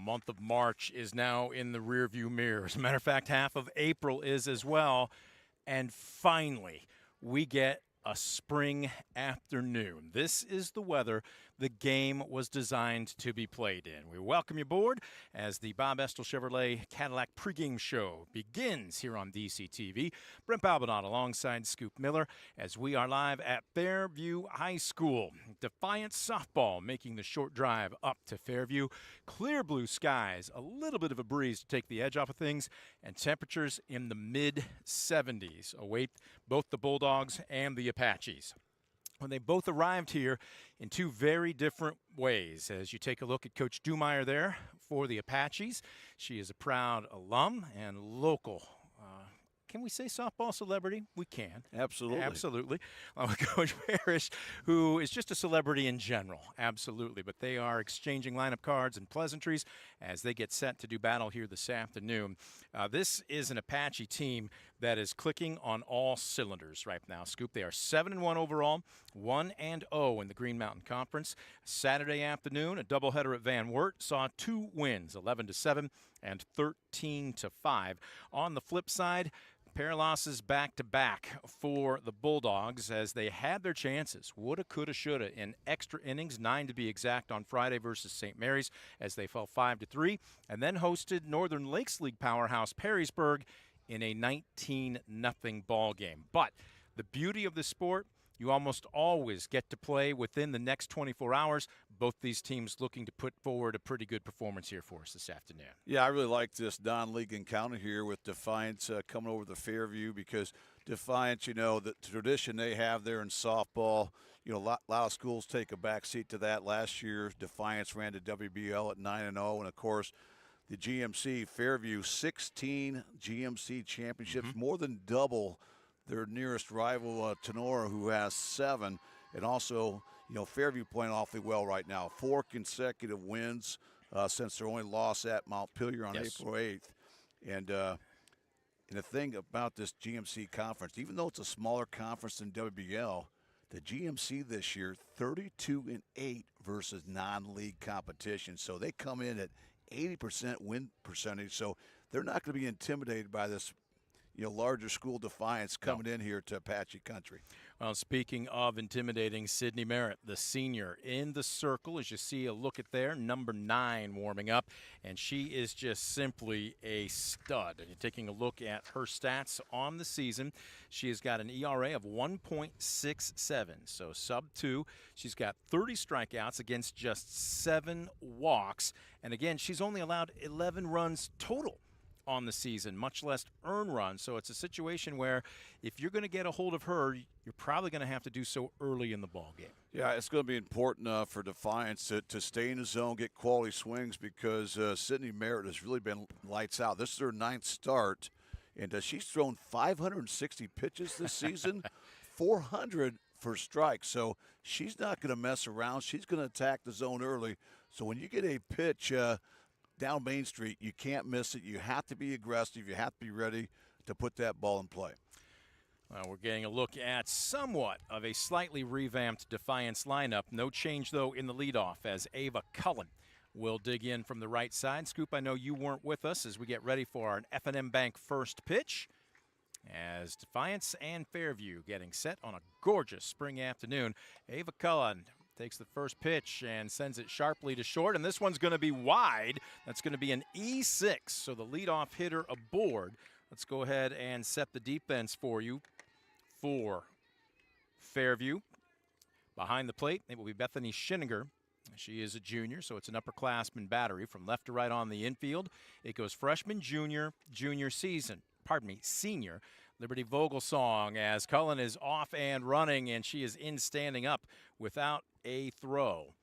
month of March is now in the rearview mirror. As a matter of fact, half of April is as well. And finally, we get a spring afternoon. This is the weather the game was designed to be played in. We welcome you aboard as the Bob Estel Chevrolet Cadillac pregame show begins here on DCTV. Brent Balbinot alongside Scoop Miller as we are live at Fairview High School. Defiance softball making the short drive up to Fairview. Clear blue skies, a little bit of a breeze to take the edge off of things, and temperatures in the mid-70s await both the Bulldogs and the Apaches. When they both arrived here in two very different ways. As you take a look at Coach Dumeyer there for the Apaches, she is a proud alum and local. Can we say softball celebrity? We can. Absolutely. Absolutely. Coach Parrish, who is just a celebrity in general. Absolutely. But they are exchanging lineup cards and pleasantries as they get set to do battle here this afternoon. This is an Apache team that is clicking on all cylinders right now. Scoop, they are 7-1 overall, 1-0 in the Green Mountain Conference. Saturday afternoon, a doubleheader at Van Wert saw two wins, 11-7 and 13-5. On the flip side, pair losses back-to-back for the Bulldogs as they had their chances. Woulda, coulda, shoulda in extra innings, 9 to be exact on Friday versus St. Mary's as they fell 5-3, and then hosted Northern Lakes League powerhouse Perrysburg in a 19-0 ball game. But the beauty of the sport, you almost always get to play within the next 24 hours. Both these teams looking to put forward a pretty good performance here for us this afternoon. Yeah, I really like this non-league encounter here with Defiance coming over to Fairview because Defiance, you know, the tradition they have there in softball, you know, a lot of schools take a back seat to that. Last year, Defiance ran to WBL at 9-0, and of course, the GMC Fairview 16 GMC championships, more than double their nearest rival, Tenora, who has 7. And also, you know, Fairview playing awfully well right now. 4 consecutive wins since their only loss at Montpelier on April 8th. And the thing about this GMC conference, even though it's a smaller conference than WBL, the GMC this year, 32-8 versus non-league competition. So they come in at 80% win percentage. So they're not going to be intimidated by this, you know, larger school Defiance coming in here to Apache country. Well, speaking of intimidating, Sydney Merritt, the senior, in the circle, as you see a look at there, number 9 warming up, and she is just simply a stud. And you're taking a look at her stats on the season. She has got an ERA of 1.67, so sub-2. She's got 30 strikeouts against just 7 walks, and again, she's only allowed 11 runs total on the season, much less earned runs. So it's a situation where if you're going to get a hold of her, you're probably going to have to do so early in the ball game. Yeah, it's going to be important for Defiance to stay in the zone, get quality swings, because Sydney Merritt has really been lights out. This is her 9th start, and she's thrown 560 pitches this season, 400 for strikes. So she's not going to mess around. She's going to attack the zone early. So when you get a pitch down Main Street, you can't miss it. You have to be aggressive. You have to be ready to put that ball in play. Well, we're getting a look at somewhat of a slightly revamped Defiance lineup. No change, though, in the leadoff as Ava Cullen will dig in from the right side. Scoop, I know you weren't with us as we get ready for our F&M Bank first pitch, as Defiance and Fairview getting set on a gorgeous spring afternoon. Ava Cullen takes the first pitch and sends it sharply to short, and this one's going to be wide. That's going to be an E6, so the leadoff hitter aboard. Let's go ahead and set the defense for you for Fairview. Behind the plate, it will be Bethany Schinninger. She is a junior, so it's an upperclassman battery from left to right on the infield. It goes freshman, junior, senior, Liberty Vogelsong, as Cullen is off and running, and she is in standing up without a throw.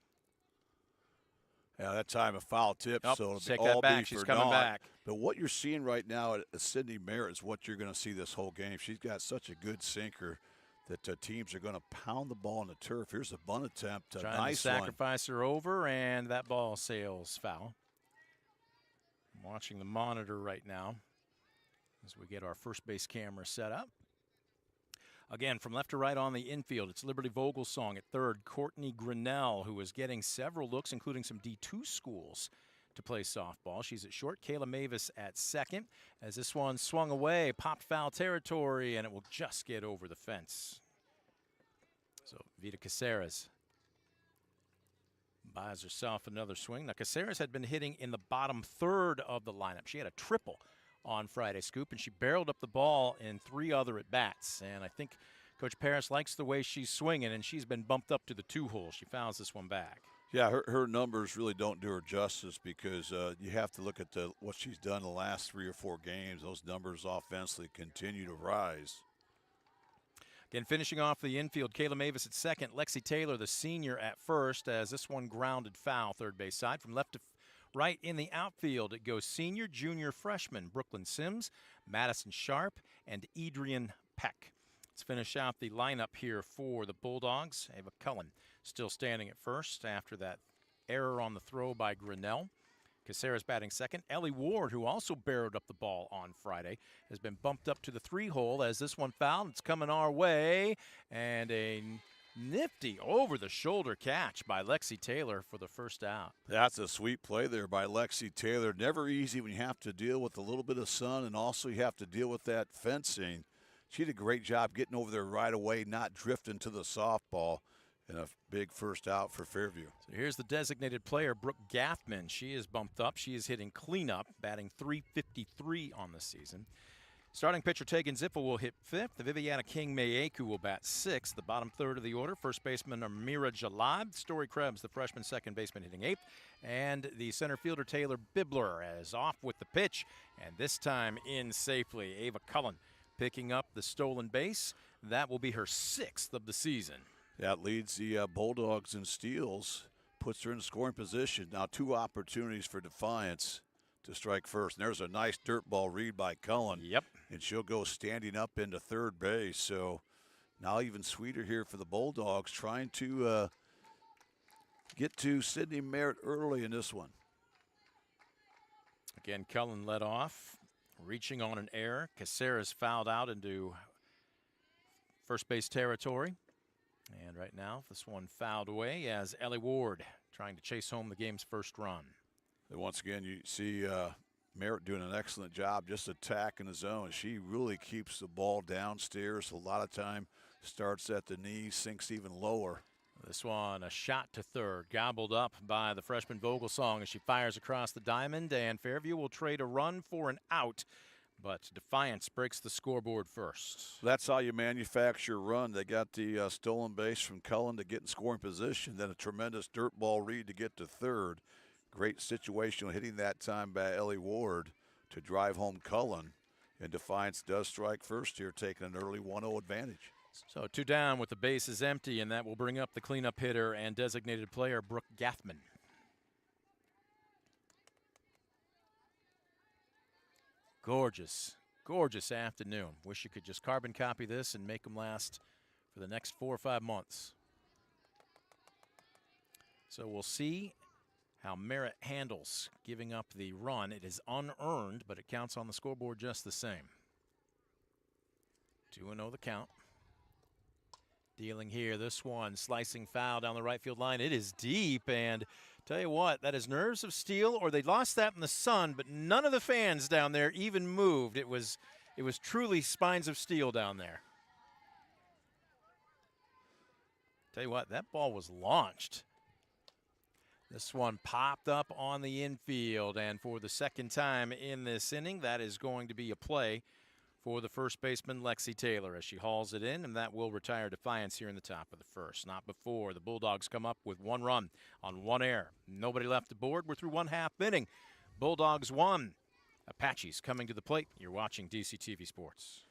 Yeah, that time a foul tip, so it'll take all that back. be She's for coming naught. back. But what you're seeing right now at Sydney Merritt is what you're going to see this whole game. She's got such a good sinker that teams are going to pound the ball on the turf. Here's a bunt attempt, a Trying nice to sacrifice her over, and that ball sails foul. I'm watching the monitor right now as we get our first base camera set up. Again, from left to right on the infield, it's Liberty Vogelsong at third. Courtney Grinnell, who is getting several looks, including some D2 schools, to play softball. She's at short. Kayla Mavis at second. As this one swung away, popped foul territory, and it will just get over the fence. So Vita Caceres buys herself another swing. Now, Caceres had been hitting in the bottom third of the lineup. She had a triple on Friday, Scoop, and she barreled up the ball in 3 other at-bats. And I think Coach Paris likes the way she's swinging, and she's been bumped up to the 2-hole. She fouls this one back. Yeah, her numbers really don't do her justice because you have to look at what she's done the last 3 or 4 games. Those numbers offensively continue to rise. Again, finishing off the infield, Kayla Mavis at second, Lexi Taylor, the senior, at first, as this one grounded foul third base side. From left to right in the outfield, it goes senior, junior, freshman, Brooklyn Sims, Madison Sharp, and Adrian Peck. Let's finish out the lineup here for the Bulldogs. Ava Cullen still standing at first after that error on the throw by Grinnell. Caceres batting second. Ellie Ward, who also barreled up the ball on Friday, has been bumped up to the 3-hole as this one fouled. It's coming our way, and a nifty over-the-shoulder catch by Lexi Taylor for the first out. That's a sweet play there by Lexi Taylor. Never easy when you have to deal with a little bit of sun, and also you have to deal with that fencing. She did a great job getting over there right away, not drifting to the softball, and a big first out for Fairview. So here's the designated player, Brooke Gaffman. She is bumped up. She is hitting cleanup, batting .353 on the season. Starting pitcher Tegan Ziffel will hit 5th. The Viviana King-Mayeku will bat 6th. The bottom third of the order, first baseman Amira Jalab. Story Krebs, the freshman second baseman, hitting 8th. And the center fielder Taylor Bibler is off with the pitch, and this time in safely. Ava Cullen picking up the stolen base. That will be her 6th of the season. That leads the Bulldogs in steals, puts her in scoring position. Now 2 opportunities for Defiance to strike first. And there's a nice dirt ball read by Cullen. Yep. And she'll go standing up into third base. So now even sweeter here for the Bulldogs, trying to get to Sydney Merritt early in this one. Again, Cullen led off, reaching on an error. Caceres fouled out into first base territory. And right now, this one fouled away as Ellie Ward trying to chase home the game's first run. And once again, you see Merritt doing an excellent job just attacking the zone. She really keeps the ball downstairs. A lot of time starts at the knees, sinks even lower. This one, a shot to third, gobbled up by the freshman Vogelsong as she fires across the diamond, and Fairview will trade a run for an out. But Defiance breaks the scoreboard first. That's how you manufacture a run. They got the stolen base from Cullen to get in scoring position, then a tremendous dirt ball read to get to third. Great situational hitting that time by Ellie Ward to drive home Cullen. And Defiance does strike first here, taking an early 1-0 advantage. So 2 down with the bases empty, and that will bring up the cleanup hitter and designated player Brooke Gaffman. Gorgeous, gorgeous afternoon. Wish you could just carbon copy this and make them last for the next 4 or 5 months. So we'll see how Merritt handles giving up the run. It is unearned, but it counts on the scoreboard just the same. 2-0 the count. Dealing here, this one, slicing foul down the right field line. It is deep, and tell you what, that is nerves of steel, or they lost that in the sun, but none of the fans down there even moved. It was truly spines of steel down there. Tell you what, that ball was launched. This one popped up on the infield, and for the second time in this inning, that is going to be a play for the first baseman, Lexi Taylor, as she hauls it in, and that will retire Defiance here in the top of the first. Not before the Bulldogs come up with 1 run on 1 error. Nobody left aboard. We're through 1/2 inning. Bulldogs 1. Apaches coming to the plate. You're watching DCTV Sports.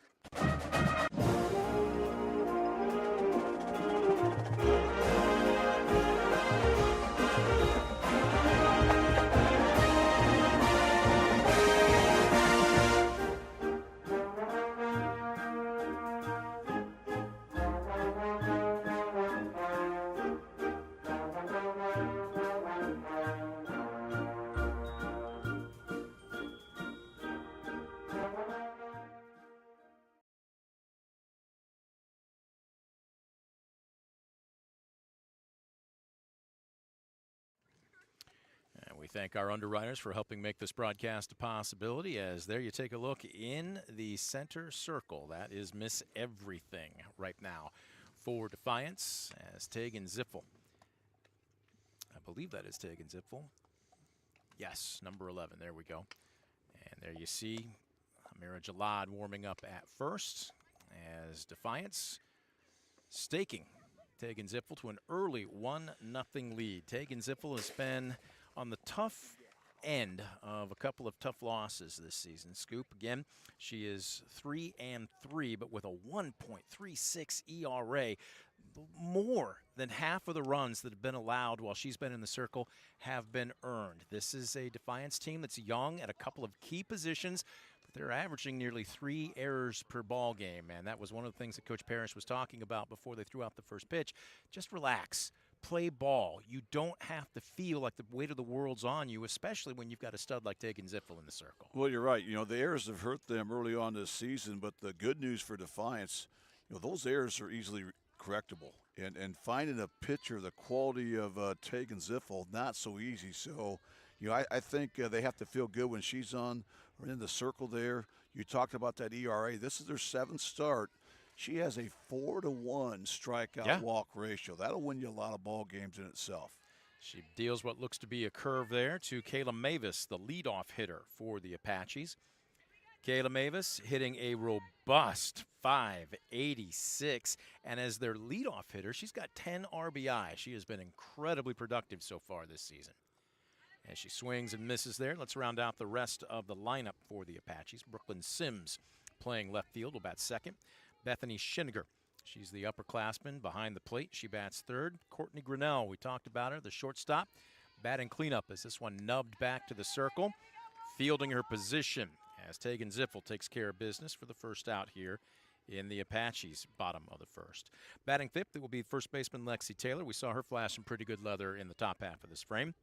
thank our underwriters for helping make this broadcast a possibility, as there you take a look in the center circle. That is Miss Everything right now for Defiance, as Tegan Ziffel. I believe that is Tegan Ziffel. Yes, number 11. There we go. And there you see Amira Jalad warming up at first, as Defiance staking Tegan Ziffel to an early 1-0 lead. Tegan Ziffel has been on the tough end of a couple of tough losses this season. Scoop, again, she is 3-3, but with a 1.36 ERA. More than half of the runs that have been allowed while she's been in the circle have been earned. This is a Defiance team that's young at a couple of key positions, but they're averaging nearly 3 errors per ball game, and that was one of the things that Coach Parrish was talking about before they threw out the first pitch. Just relax. Play ball. You don't have to feel like the weight of the world's on you, especially when you've got a stud like Tegan Ziffel in the circle. Well, you're right. You know, the errors have hurt them early on this season, but the good news for Defiance, you know, those errors are easily correctable. And finding a pitcher the quality of Tegan Ziffel, not so easy. So, you know, I think they have to feel good when she's on or in the circle there. You talked about that ERA. This is their 7th start. She has a 4-to-1 strikeout walk ratio. That'll win you a lot of ball games in itself. She deals what looks to be a curve there to Kayla Mavis, the leadoff hitter for the Apaches. Kayla Mavis hitting a robust .586, and as their leadoff hitter, she's got 10 RBI. She has been incredibly productive so far this season. As she swings and misses there, let's round out the rest of the lineup for the Apaches. Brooklyn Sims playing left field, will bat second. Bethany Schiniger, she's the upperclassman behind the plate. She bats third. Courtney Grinnell, we talked about her, the shortstop, batting cleanup as this one nubbed back to the circle. Fielding her position as Tegan Ziffel takes care of business for the first out here in the Apaches' bottom of the first. Batting fifth, it will be first baseman Lexi Taylor. We saw her flash some pretty good leather in the top half of this frame.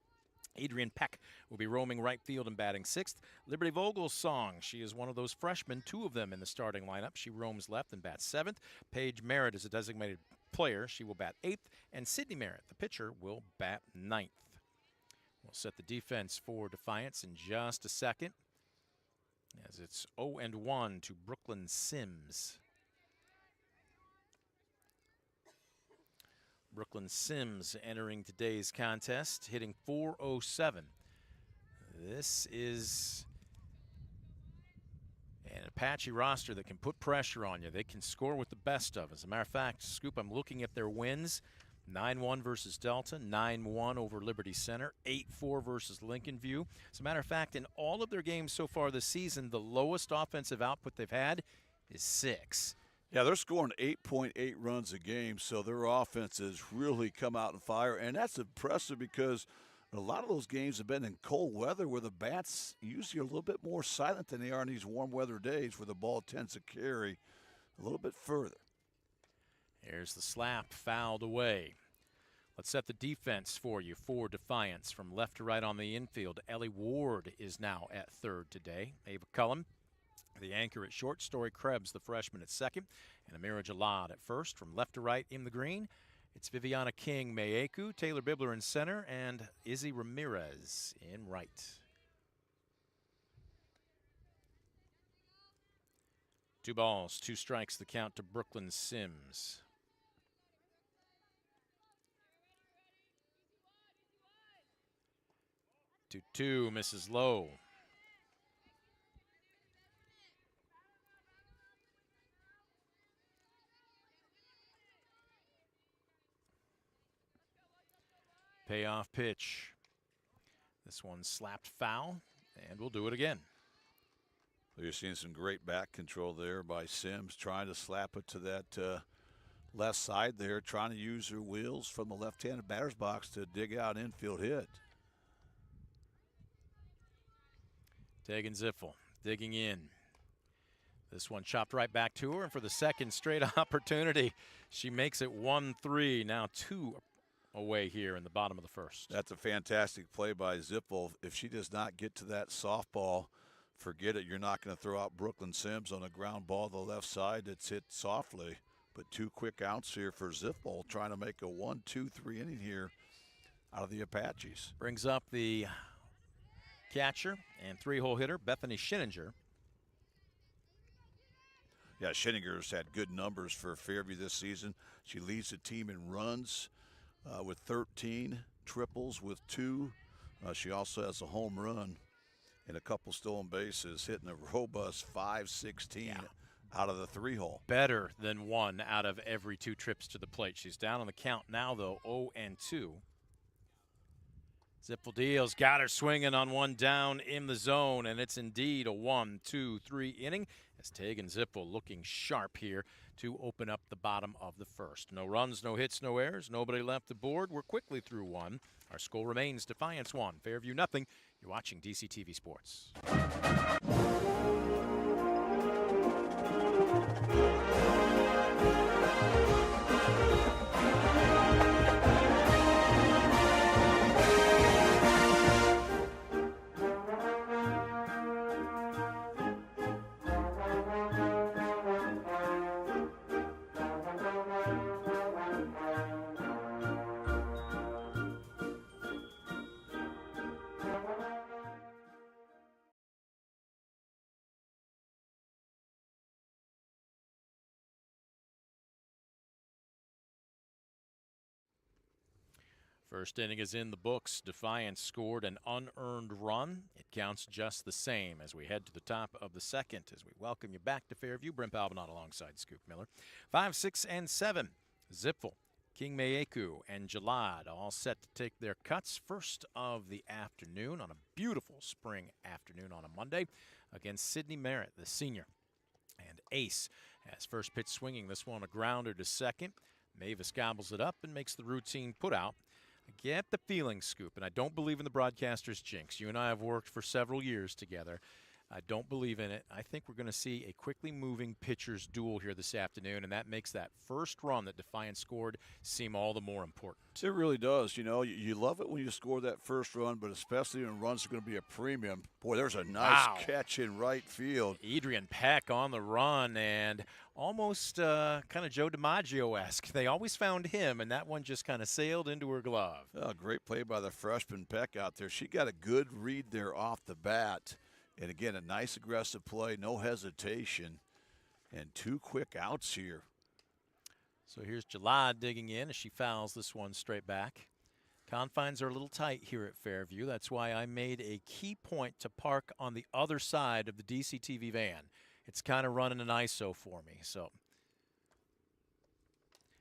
Adrian Peck will be roaming right field and batting sixth. Liberty Vogelsong, she is one of those freshmen, 2 of them in the starting lineup. She roams left and bats seventh. Paige Merritt is a designated player. She will bat eighth. And Sydney Merritt, the pitcher, will bat ninth. We'll set the defense for Defiance in just a second, as it's 0-1 to Brooklyn Sims. Brooklyn Sims entering today's contest, hitting .407. This is an Apache roster that can put pressure on you. They can score with the best of. As a matter of fact, Scoop, I'm looking at their wins. 9-1 versus Delta, 9-1 over Liberty Center, 8-4 versus Lincoln View. As a matter of fact, in all of their games so far this season, the lowest offensive output they've had is 6. Yeah, they're scoring 8.8 runs a game, so their offense has really come out and fire. And that's impressive because a lot of those games have been in cold weather where the bats usually are a little bit more silent than they are in these warm weather days where the ball tends to carry a little bit further. Here's the slap, fouled away. Let's set the defense for you for Defiance. From left to right on the infield, Ellie Ward is now at third today. Ava Cullen, the anchor at short. Story Krebs, the freshman, at second. And Amira Jalad at first. From left to right in the green, it's Viviana King Mayeku, Taylor Bibler in center, and Izzy Ramirez in right. Two balls, 2 strikes, the count to Brooklyn Sims. 2-2, misses low. Payoff pitch. This one slapped foul, and we'll do it again. You're seeing some great back control there by Sims, trying to slap it to that left side there, trying to use her wheels from the left-handed batter's box to dig out infield hit. Tegan Ziffel digging in. This one chopped right back to her, and for the second straight opportunity, she makes it 1-3. Now 2 away here in the bottom of the first. That's a fantastic play by Ziffel. If she does not get to that softball, forget it. You're not going to throw out Brooklyn Sims on a ground ball to the left side. It's hit softly, but 2 quick outs here for Ziffel, trying to make a 1-2-3 inning here out of the Apaches. Brings up the catcher and 3-hole hitter Bethany Schinninger. Yeah, Schinninger's had good numbers for Fairview this season. She leads the team in runs with 13, triples with 2. She also has a home run and a couple stolen bases, hitting a robust .516 out of the 3-hole. Better than 1 out of every 2 trips to the plate. She's down on the count now, though, 0-2. Zippel deals, got her swinging on one down in the zone, and it's indeed a 1-2-3 inning as Tegan Zippel looking sharp here to open up the bottom of the first. No runs, no hits, no errors, nobody left the board. We're quickly through 1. Our score remains Defiance 1, Fairview nothing. You're watching DCTV Sports. First inning is in the books. Defiance scored an unearned run. It counts just the same as we head to the top of the second as we welcome you back to Fairview. Brent Palbinot alongside Scoop Miller. 5, 6, and 7. Zipfel, King Maeku, and Jalad all set to take their cuts first of the afternoon on a beautiful spring afternoon on a Monday against Sydney Merritt, the senior. And Ace has first pitch swinging. This one a grounder to second. Mavis gobbles it up and makes the routine put out. I get the feeling, Scoop, and I don't believe in the broadcaster's jinx. You and I have worked for several years together. I don't believe in it. I think we're going to see a quickly moving pitcher's duel here this afternoon, and that makes that first run that Defiance scored seem all the more important. It really does. You know, you love it when you score that first run, but especially when runs are going to be a premium. Boy, there's a nice catch in right field. Adrian Peck on the run, and almost kind of Joe DiMaggio-esque. They always found him, and that one just kind of sailed into her glove. Oh, great play by the freshman Peck out there. She got a good read there off the bat. And again, a nice aggressive play, no hesitation, and 2 quick outs here. So here's Jalad digging in as she fouls this one straight back. Confines are a little tight here at Fairview. That's why I made a key point to park on the other side of the DCTV van. It's kind of running an ISO for me. So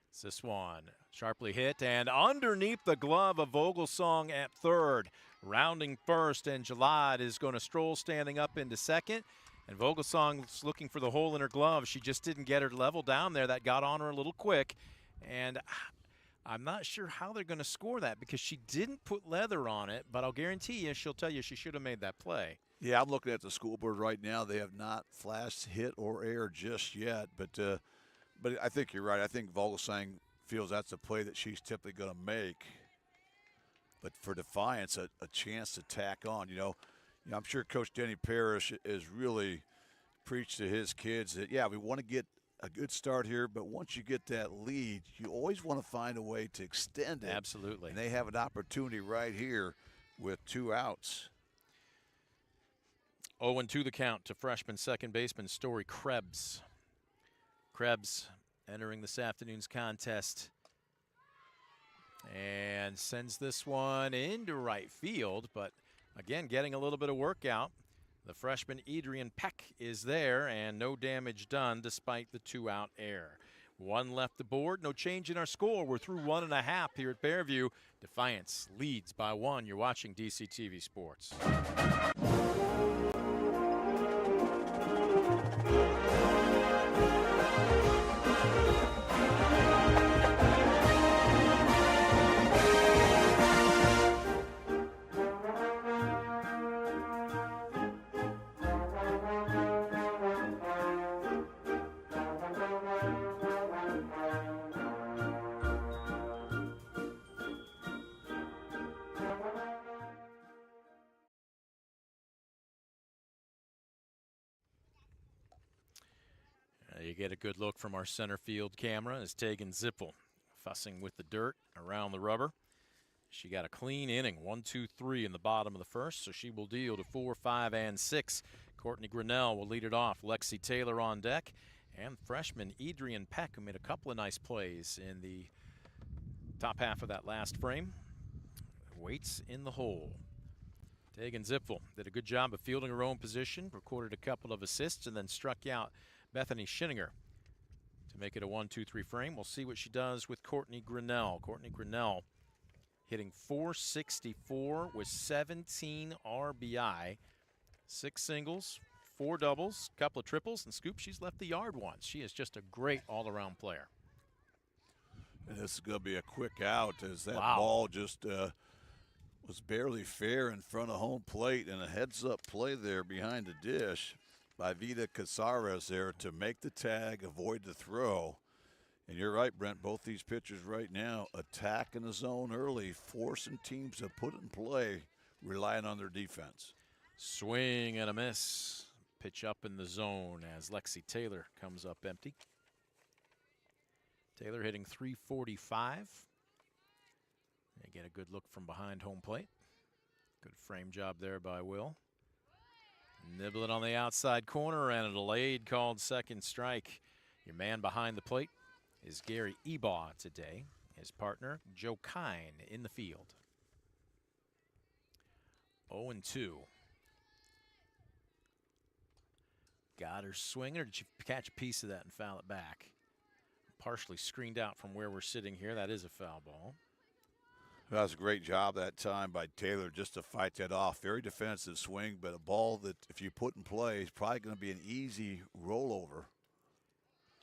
it's this one. Sharply hit and underneath the glove of Vogelsong at third. Rounding first, and Jalad is going to stroll standing up into second. And Vogelsong's looking for the hole in her glove. She just didn't get her level down there. That got on her a little quick. And I'm not sure how they're going to score that because she didn't put leather on it, but I'll guarantee you she'll tell you she should have made that play. Yeah, I'm looking at the scoreboard right now. They have not flashed hit or error just yet, but I think you're right. I think Vogelsong feels that's a play that she's typically going to make. But for Defiance, a chance to tack on. You know, I'm sure Coach Denny Parrish is really preached to his kids that, yeah, we want to get a good start here, but once you get that lead, you always want to find a way to extend it. Absolutely. And they have an opportunity right here with 2 outs. 0-2 the count to freshman second baseman Story Krebs. Krebs entering this afternoon's contest and sends this one into right field, but again getting a little bit of workout. The freshman Adrian Peck is there, and no damage done despite the 2-out error. 1 left the board, no change in our score. We're through 1.5 here at Fairview. Defiance leads by 1. You're watching DCTV Sports. You get a good look from our center field camera as Tegan Zippel fussing with the dirt around the rubber. She got a clean inning, 1, 2, 3 in the bottom of the first, so she will deal to 4, 5, and 6. Courtney Grinnell will lead it off. Lexi Taylor on deck, and freshman Adrian Peck, who made a couple of nice plays in the top half of that last frame, waits in the hole. Tegan Zipfel did a good job of fielding her own position, recorded a couple of assists, and then struck out Bethany Schinninger to make it a 1, 2, 3 frame. We'll see what she does with Courtney Grinnell. Courtney Grinnell hitting .464 with 17 RBI, 6 singles, 4 doubles, couple of triples, and Scoop, she's left the yard once. She is just a great all-around player. And this is going to be a quick out as that ball just was barely fair in front of home plate, and a heads-up play there behind the dish by Vida Casares there to make the tag, avoid the throw. And you're right, Brent, both these pitchers right now attacking the zone early, forcing teams to put in play, relying on their defense. Swing and a miss. Pitch up in the zone as Lexi Taylor comes up empty. Taylor hitting .345. They get a good look from behind home plate. Good frame job there by Will. Nibbling on the outside corner, and a delayed called second strike. Your man behind the plate is Gary Ebaugh today. His partner, Joe Kine, in the field. 0-2. Got her swinging, or did you catch a piece of that and foul it back? Partially screened out from where we're sitting here. That is a foul ball. That was a great job that time by Taylor just to fight that off. Very defensive swing, but a ball that if you put in play is probably going to be an easy rollover.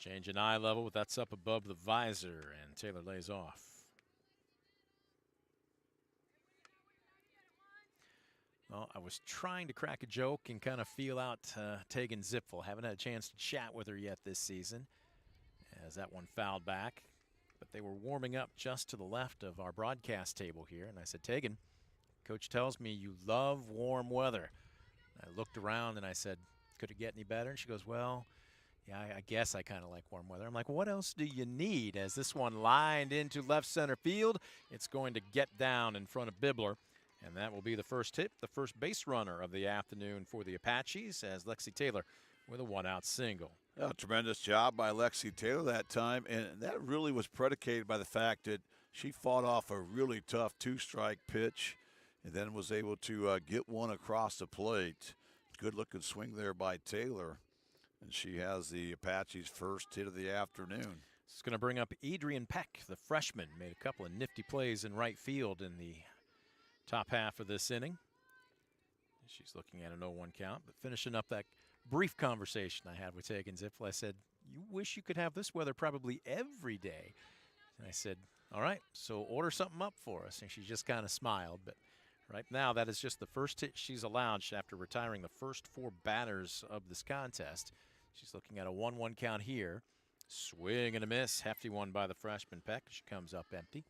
Change in eye level, but that's up above the visor, and Taylor lays off. Well, I was trying to crack a joke and kind of feel out Tegan Zipfel. Haven't had a chance to chat with her yet this season, as that one fouled back. But they were warming up just to the left of our broadcast table here, and I said, Tegan, Coach tells me you love warm weather. I looked around and I said, could it get any better? And she goes, well, yeah, I guess I kind of like warm weather. I'm like, what else do you need? As this one lined into left center field, it's going to get down in front of Bibler. And that will be the first hit, the first base runner of the afternoon for the Apaches, as Lexi Taylor with a one-out single. A tremendous job by Lexi Taylor that time, and that really was predicated by the fact that she fought off a really tough two-strike pitch and then was able to get one across the plate. Good-looking swing there by Taylor, and she has the Apaches' first hit of the afternoon. It's going to bring up Adrian Peck, the freshman. Made a couple of nifty plays in right field in the top half of this inning. She's looking at an 0-1 count, but finishing up that brief conversation I had with Tegan Zipfel, I said, you wish you could have this weather probably every day. And I said, all right, so order something up for us. And she just kind of smiled. But right now, that is just the first hit she's allowed after retiring the first 4 batters of this contest. She's looking at a 1-1 count here. Swing and a miss. Hefty one by the freshman Peck. She comes up empty.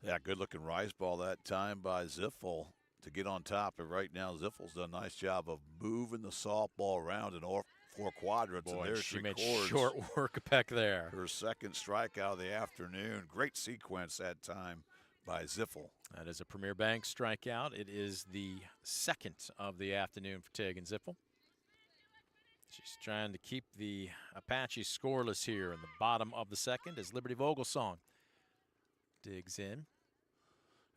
Yeah, good-looking rise ball that time by Zipfel to get on top. And right now, Ziffel's done a nice job of moving the softball around in all 4 quadrants. Boy, and there she made short work of Peck there. Her second strikeout of the afternoon. Great sequence that time by Zipfel. That is a Premier Bank strikeout. It is the second of the afternoon for Tegan Zipfel. She's trying to keep the Apaches scoreless here in the bottom of the second as Liberty Vogelsong digs in.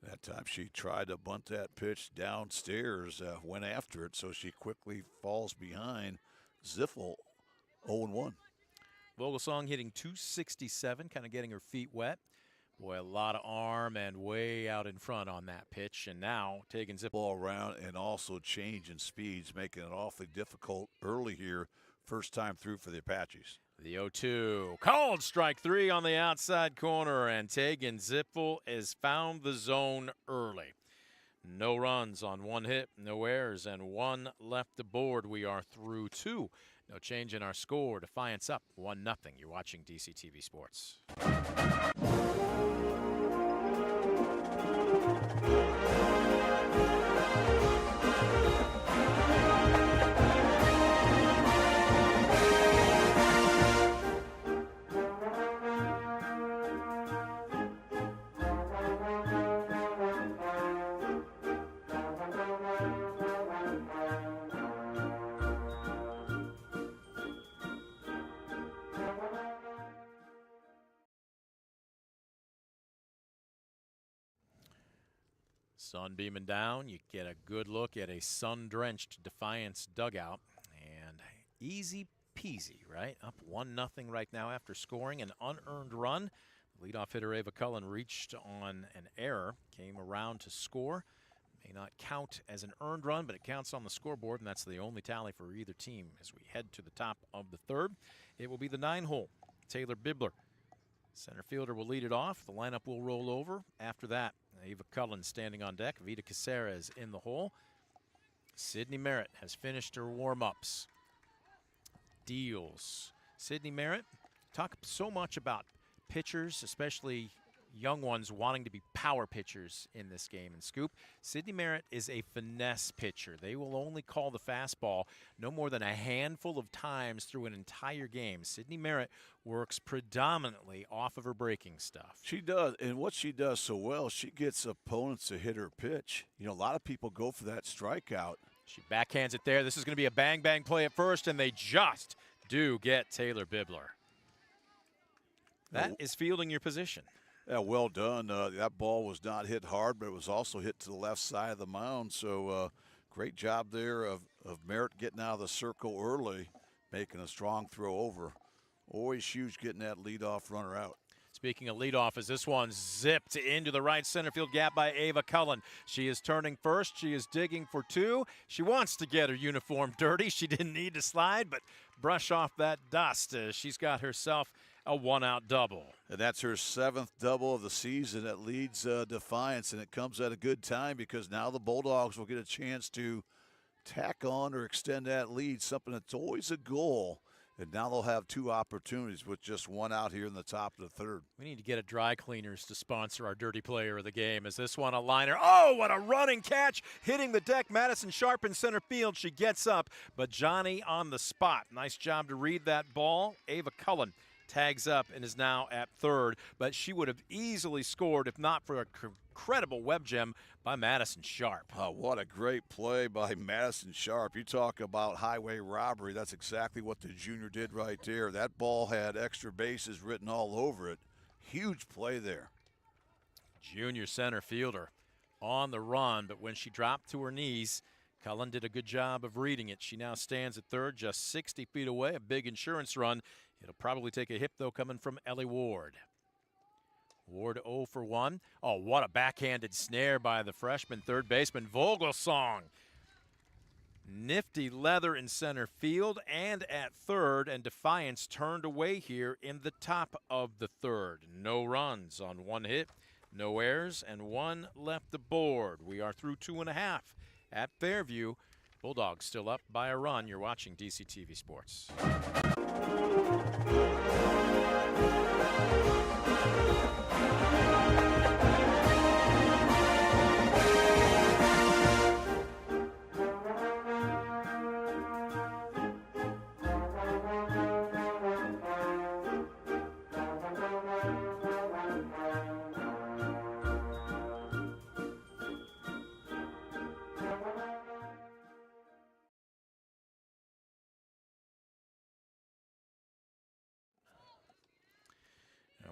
That time she tried to bunt that pitch downstairs, went after it, so she quickly falls behind. Zipfel 0-1. Vogelsong hitting .267, kind of getting her feet wet. Boy, a lot of arm and way out in front on that pitch. And now Tegan Zipfel ball around and also changing speeds, making it awfully difficult early here. First time through for the Apaches. The 0-2, called strike 3 on the outside corner, and Tegan Zipfel has found the zone early. No runs on 1 hit, no errors, and 1 left to board. We are through 2. No change in our score. Defiance up 1-0. You're watching DCTV Sports. Sun beaming down, you get a good look at a sun-drenched Defiance dugout. And easy peasy, right? Up 1-0 right now after scoring an unearned run. Leadoff hitter Ava Cullen reached on an error, came around to score. May not count as an earned run, but it counts on the scoreboard, and that's the only tally for either team as we head to the top of the third. It will be the 9-hole. Taylor Bibler, center fielder, will lead it off. The lineup will roll over. After that, Ava Cullen standing on deck. Vita Caceres in the hole. Sydney Merritt has finished her warm-ups. Deals. Sydney Merritt, talk so much about pitchers, especially young ones wanting to be power pitchers in this game. And Scoop, Sydney Merritt is a finesse pitcher. They will only call the fastball no more than a handful of times through an entire game. Sydney Merritt works predominantly off of her breaking stuff. She does, and what she does so well, she gets opponents to hit her pitch. You know, a lot of people go for that strikeout. She backhands it there. This is going to be a bang-bang play at first, and they just do get Taylor Bibler. That is fielding your position. Yeah, well done. That ball was not hit hard, but it was also hit to the left side of the mound. So great job there of Merritt getting out of the circle early, making a strong throw over. Always huge getting that leadoff runner out. Speaking of leadoff, as this one zipped into the right center field gap by Ava Cullen. She is turning first. She is digging for two. She wants to get her uniform dirty. She didn't need to slide, but brush off that dust. She's got herself a one-out double. And that's her 7th double of the season that leads Defiance, and it comes at a good time because now the Bulldogs will get a chance to tack on or extend that lead, something that's always a goal. And now they'll have 2 opportunities with just 1 out here in the top of the 3rd. We need to get a dry cleaners to sponsor our dirty player of the game. Is this one a liner? Oh, what a running catch. Hitting the deck. Madison Sharp in center field. She gets up, but Johnny on the spot. Nice job to read that ball. Ava Cullen tags up and is now at 3rd, but she would have easily scored if not for a incredible web gem by Madison Sharp. Oh, what a great play by Madison Sharp. You talk about highway robbery. That's exactly what the junior did right there. That ball had extra bases written all over it. Huge play there. Junior center fielder on the run, but when she dropped to her knees, Cullen did a good job of reading it. She now stands at 3rd, just 60 feet away, a big insurance run. It'll probably take a hit, though, coming from Ellie Ward. Ward 0 for 1. Oh, what a backhanded snare by the freshman third baseman, Vogelsong. Nifty leather in center field and at 3rd, and Defiance turned away here in the top of the 3rd. No runs on 1 hit, no errors, and 1 left aboard. We are through 2.5 at Fairview. Bulldogs still up by a run. You're watching DCTV Sports.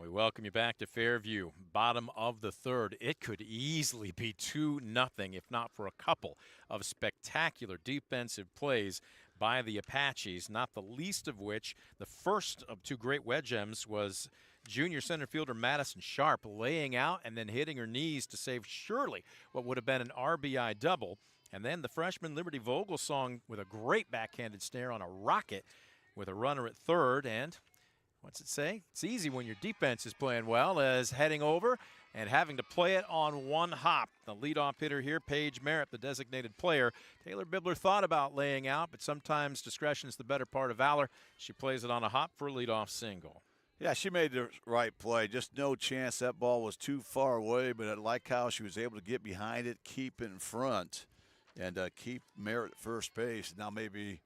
We welcome you back to Fairview, bottom of the 3rd. It could easily be 2-0 if not for a couple of spectacular defensive plays by the Apaches, not the least of which the first of 2 great wedge gems was junior center fielder Madison Sharp laying out and then hitting her knees to save surely what would have been an RBI double. And then the freshman Liberty Vogelsong with a great backhanded snare on a rocket with a runner at 3rd. And what's it say? It's easy when your defense is playing well, as heading over and having to play it on 1 hop. The leadoff hitter here, Paige Merritt, the designated player. Taylor Bibler thought about laying out, but sometimes discretion is the better part of valor. She plays it on a hop for a leadoff single. Yeah, she made the right play. Just no chance that ball was too far away, but I like how she was able to get behind it, keep in front, and keep Merritt at first base. Now maybe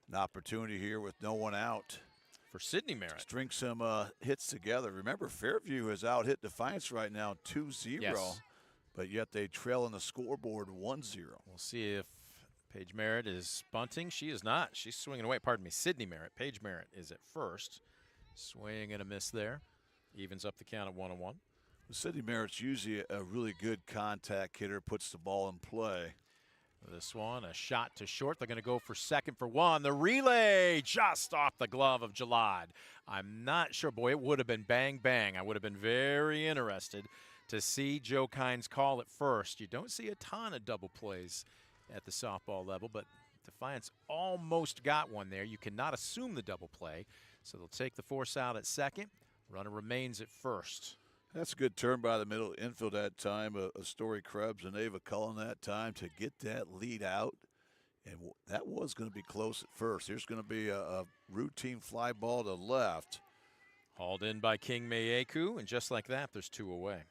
an opportunity here with no one out for Sydney Merritt. String some hits together. Remember, Fairview has out-hit Defiance right now 2-0, yes, but yet they trail on the scoreboard 1-0. We'll see if Paige Merritt is bunting. She is not. She's swinging away. Pardon me, Sydney Merritt. Paige Merritt is at first. Swing and a miss there. Evens up the count at 1-1. Sidney Merritt's usually a really good contact hitter, puts the ball in play. This one, a shot to short. They're going to go for second for one. The relay just off the glove of Jalad. I'm not sure. Boy, it would have been bang, bang. I would have been very interested to see Joe Kynes call it first. You don't see a ton of double plays at the softball level, but Defiance almost got one there. You cannot assume the double play, so they'll take the force out at second. Runner remains at first. That's a good turn by the middle infield that time. A Story Krebs and Ava Cullen that time to get that lead out. And that was going to be close at first. Here's going to be a routine fly ball to left. Hauled in by King Mayeku, and just like that, there's two away.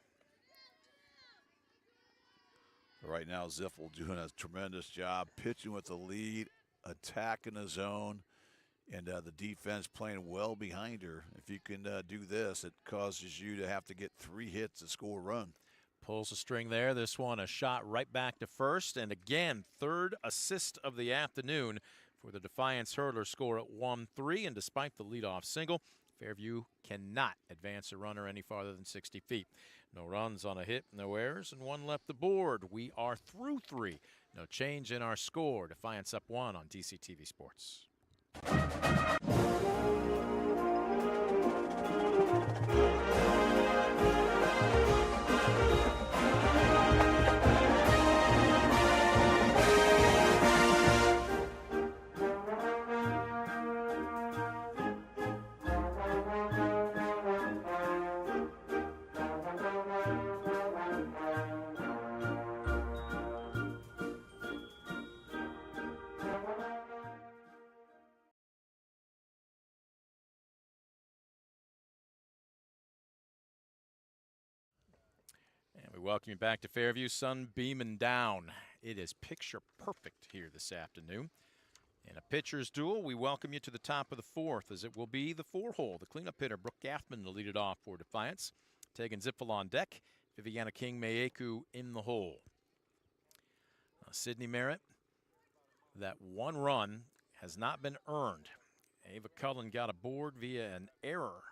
Right now, Ziffel doing a tremendous job, pitching with the lead, attacking the zone, and the defense playing well behind her. If you can do this, it causes you to have to get 3 hits to score a run. Pulls a string there. This one a shot right back to first. And again, third assist of the afternoon for the Defiance Hurdler, score at 1-3. And despite the leadoff single, Fairview cannot advance a runner any farther than 60 feet. No runs on a hit, no errors, and one left the board. We are through 3. No change in our score. Defiance up 1 on DCTV Sports. We welcome you back to Fairview. Sun beaming down. It is picture perfect here this afternoon. In a pitcher's duel, we welcome you to the top of the 4th, as it will be the 4-hole. The cleanup hitter, Brooke Gaffman, to lead it off for Defiance. Tegan Ziffel on deck. Viviana King Mayeku in the hole. Sidney Merritt, that one run has not been earned. Ava Cullen got aboard via an error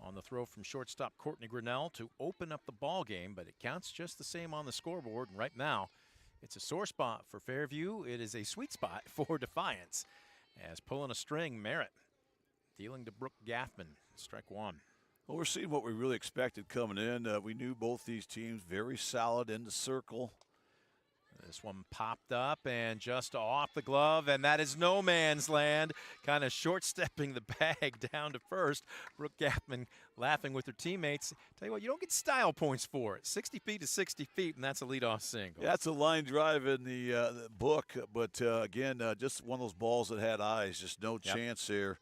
on the throw from shortstop Courtney Grinnell to open up the ball game, but it counts just the same on the scoreboard. And right now, it's a sore spot for Fairview. It is a sweet spot for Defiance. As pulling a string, Merritt dealing to Brooke Gaffman. Strike 1. Well, we're seeing what we really expected coming in. We knew both these teams very solid in the circle. This one popped up and just off the glove, and that is no man's land. Kind of short-stepping the bag down to first. Brooke Gaffman laughing with her teammates. Tell you what, you don't get style points for it. 60 feet to 60 feet, and that's a leadoff single. Yeah, that's a line drive in the book, but again, just one of those balls that had eyes. Just no chance there,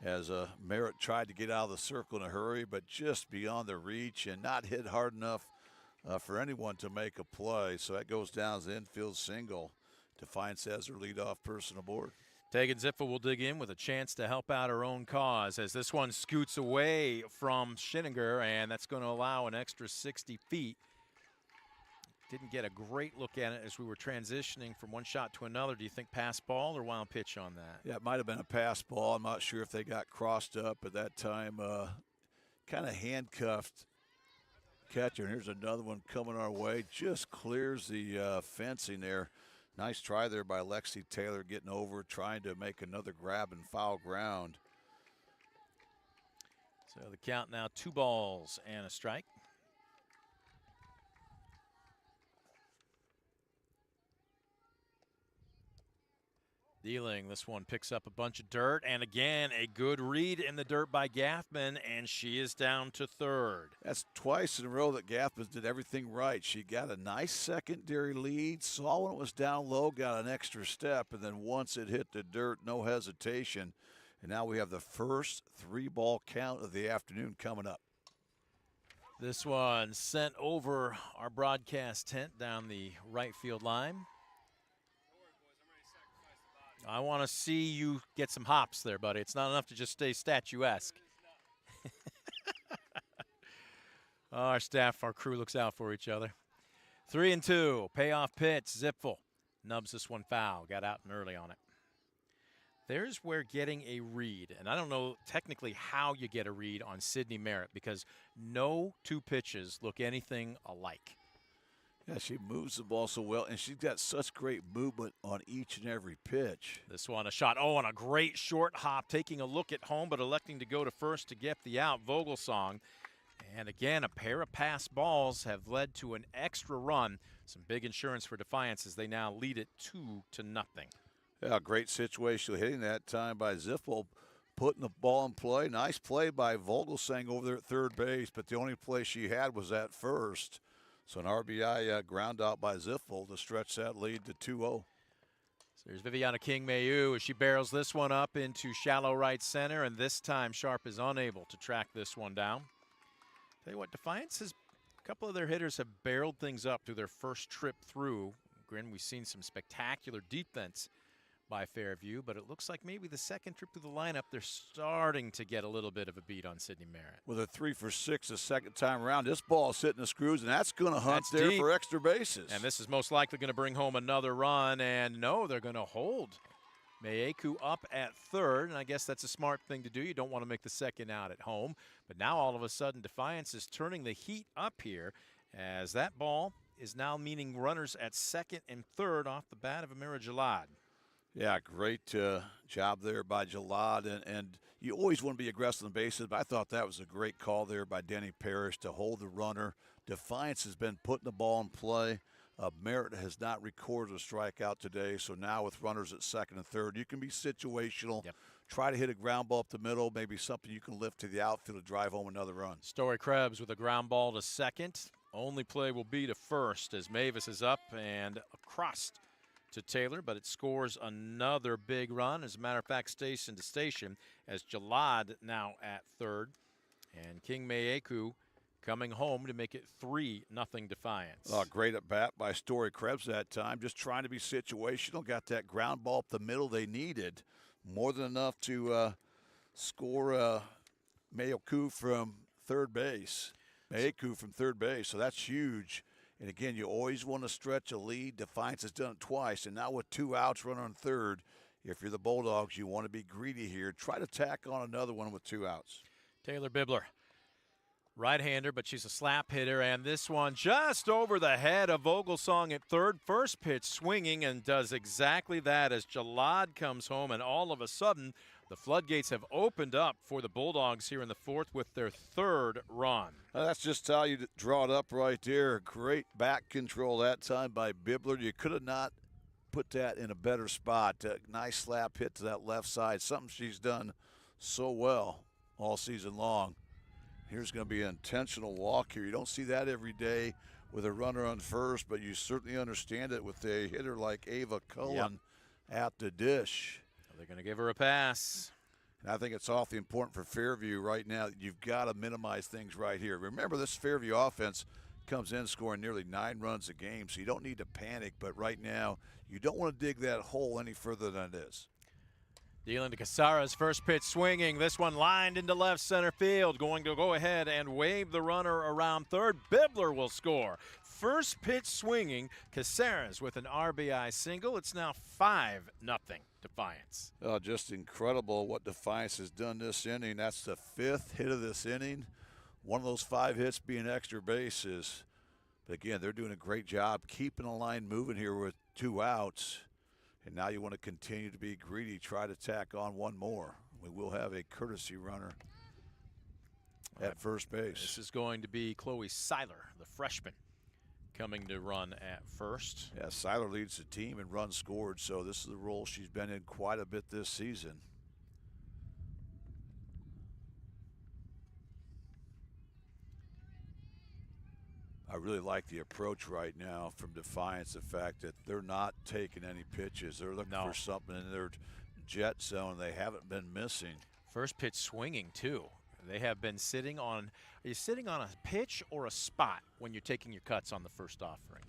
as Merritt tried to get out of the circle in a hurry, but just beyond the reach and not hit hard enough for anyone to make a play. So that goes down as the infield single. Defiance has her leadoff person aboard. Tegan Ziffel will dig in with a chance to help out her own cause as this one scoots away from Schinninger, and that's going to allow an extra 60 feet. Didn't get a great look at it as we were transitioning from one shot to another. Do you think pass ball or wild pitch on that? Yeah, it might have been a pass ball. I'm not sure if they got crossed up at that time. Kind of handcuffed catcher. And here's another one coming our way. Just clears the fencing there. Nice try there by Lexi Taylor, getting over, trying to make another grab and foul ground. So the count now 2 balls and a strike. Dealing, this one picks up a bunch of dirt, and again, a good read in the dirt by Gaffman, and she is down to third. That's twice in a row that Gaffman did everything right. She got a nice secondary lead, saw when it was down low, got an extra step, and then once it hit the dirt, no hesitation. And now we have the first 3-ball count of the afternoon coming up. This one sent over our broadcast tent down the right field line. I want to see you get some hops there, buddy. It's not enough to just stay statuesque. Our staff, our crew looks out for each other. 3-2, payoff pitch, Zipfel. Nubs this one foul, got out and early on it. there's where getting a read, and I don't know technically how you get a read on Sydney Merritt because no two pitches look anything alike. Yeah, she moves the ball so well, and she's got such great movement on each and every pitch. This one, a shot. Oh, and a great short hop, taking a look at home, but electing to go to first to get the out. Vogelsong. And again, a pair of pass balls have led to an extra run. Some big insurance for Defiance as they now lead it 2-0. Yeah, great situation hitting that time by Ziffel, putting the ball in play. Nice play by Vogelsang over there at third base, but the only play she had was at first. So an RBI ground out by Ziffel to stretch that lead to 2-0. So there's Viviana King-Mayu as she barrels this one up into shallow right center, and this time Sharp is unable to track this one down. Tell you what, Defiance has a couple of their hitters have barreled things up through their first trip through. Grin, we've seen some spectacular defense by Fairview, but it looks like maybe the second trip through the lineup, they're starting to get a little bit of a beat on Sydney Merritt. With a 3 for 6 the second time around, this ball's hitting the screws, and that's going to hunt there deep for extra bases. And this is most likely going to bring home another run, and no, they're going to hold Maeku up at third, and I guess that's a smart thing to do. You don't want to make the second out at home, but now all of a sudden Defiance is turning the heat up here as that ball is now meaning runners at second and third off the bat of Amira Jalad. Yeah, great job there by Jalad, and you always want to be aggressive on the bases, but I thought that was a great call there by Denny Parrish to hold the runner. Defiance has been putting the ball in play. Merritt has not recorded a strikeout today, so now with runners at second and third, you can be situational. Yep. Try to hit a ground ball up the middle, maybe something you can lift to the outfield to drive home another run. Story Krebs with a ground ball to second. Only play will be to first as Mavis is up and across to Taylor, but it scores another big run. As a matter of fact, station to station as Jalad now at third. And King Maeku coming home to make it 3-0 Defiance. Great at bat by Story Krebs that time. Just trying to be situational. Got that ground ball up the middle they needed. More than enough to score Maeku from third base. So that's huge. And again, you always want to stretch a lead. Defiance has done it twice. And now with 2 outs, runner on third, if you're the Bulldogs, you want to be greedy here. Try to tack on another one with 2 outs. Taylor Bibler, right-hander, but she's a slap hitter. And this one just over the head of Vogelsong at third. First pitch swinging and does exactly that as Jalad comes home. And all of a sudden, the floodgates have opened up for the Bulldogs here in the fourth with their third run. That's just how you draw it up right there. Great back control that time by Bibler. You could have not put that in a better spot. Nice slap hit to that left side, something she's done so well all season long. Here's going to be an intentional walk here. You don't see that every day with a runner on first, but you certainly understand it with a hitter like Ava Cullen at the dish. They're going to give her a pass. And I think it's awfully important for Fairview right now. You've got to minimize things right here. Remember, this Fairview offense comes in scoring nearly 9 runs a game, so you don't need to panic. But right now, you don't want to dig that hole any further than it is. Dealing to Casara's first pitch swinging. This one lined into left center field. Going to go ahead and wave the runner around third. Bibler will score. First pitch swinging. Casara's with an RBI single. It's now 5-0 Defiance. Just incredible what Defiance has done this inning. That's the 5th hit of this inning. One of those 5 hits being extra bases. But again, they're doing a great job keeping the line moving here with 2 outs. And now you want to continue to be greedy, try to tack on one more. We will have a courtesy runner at first base. This is going to be Chloe Seiler, the freshman, coming to run at first. Yeah, Seiler leads the team in runs scored, so this is the role she's been in quite a bit this season. I really like the approach right now from Defiance, the fact that they're not taking any pitches. They're looking for something in their jet zone they haven't been missing. First pitch swinging, too. They have been sitting on – are you sitting on a pitch or a spot when you're taking your cuts on the first offering?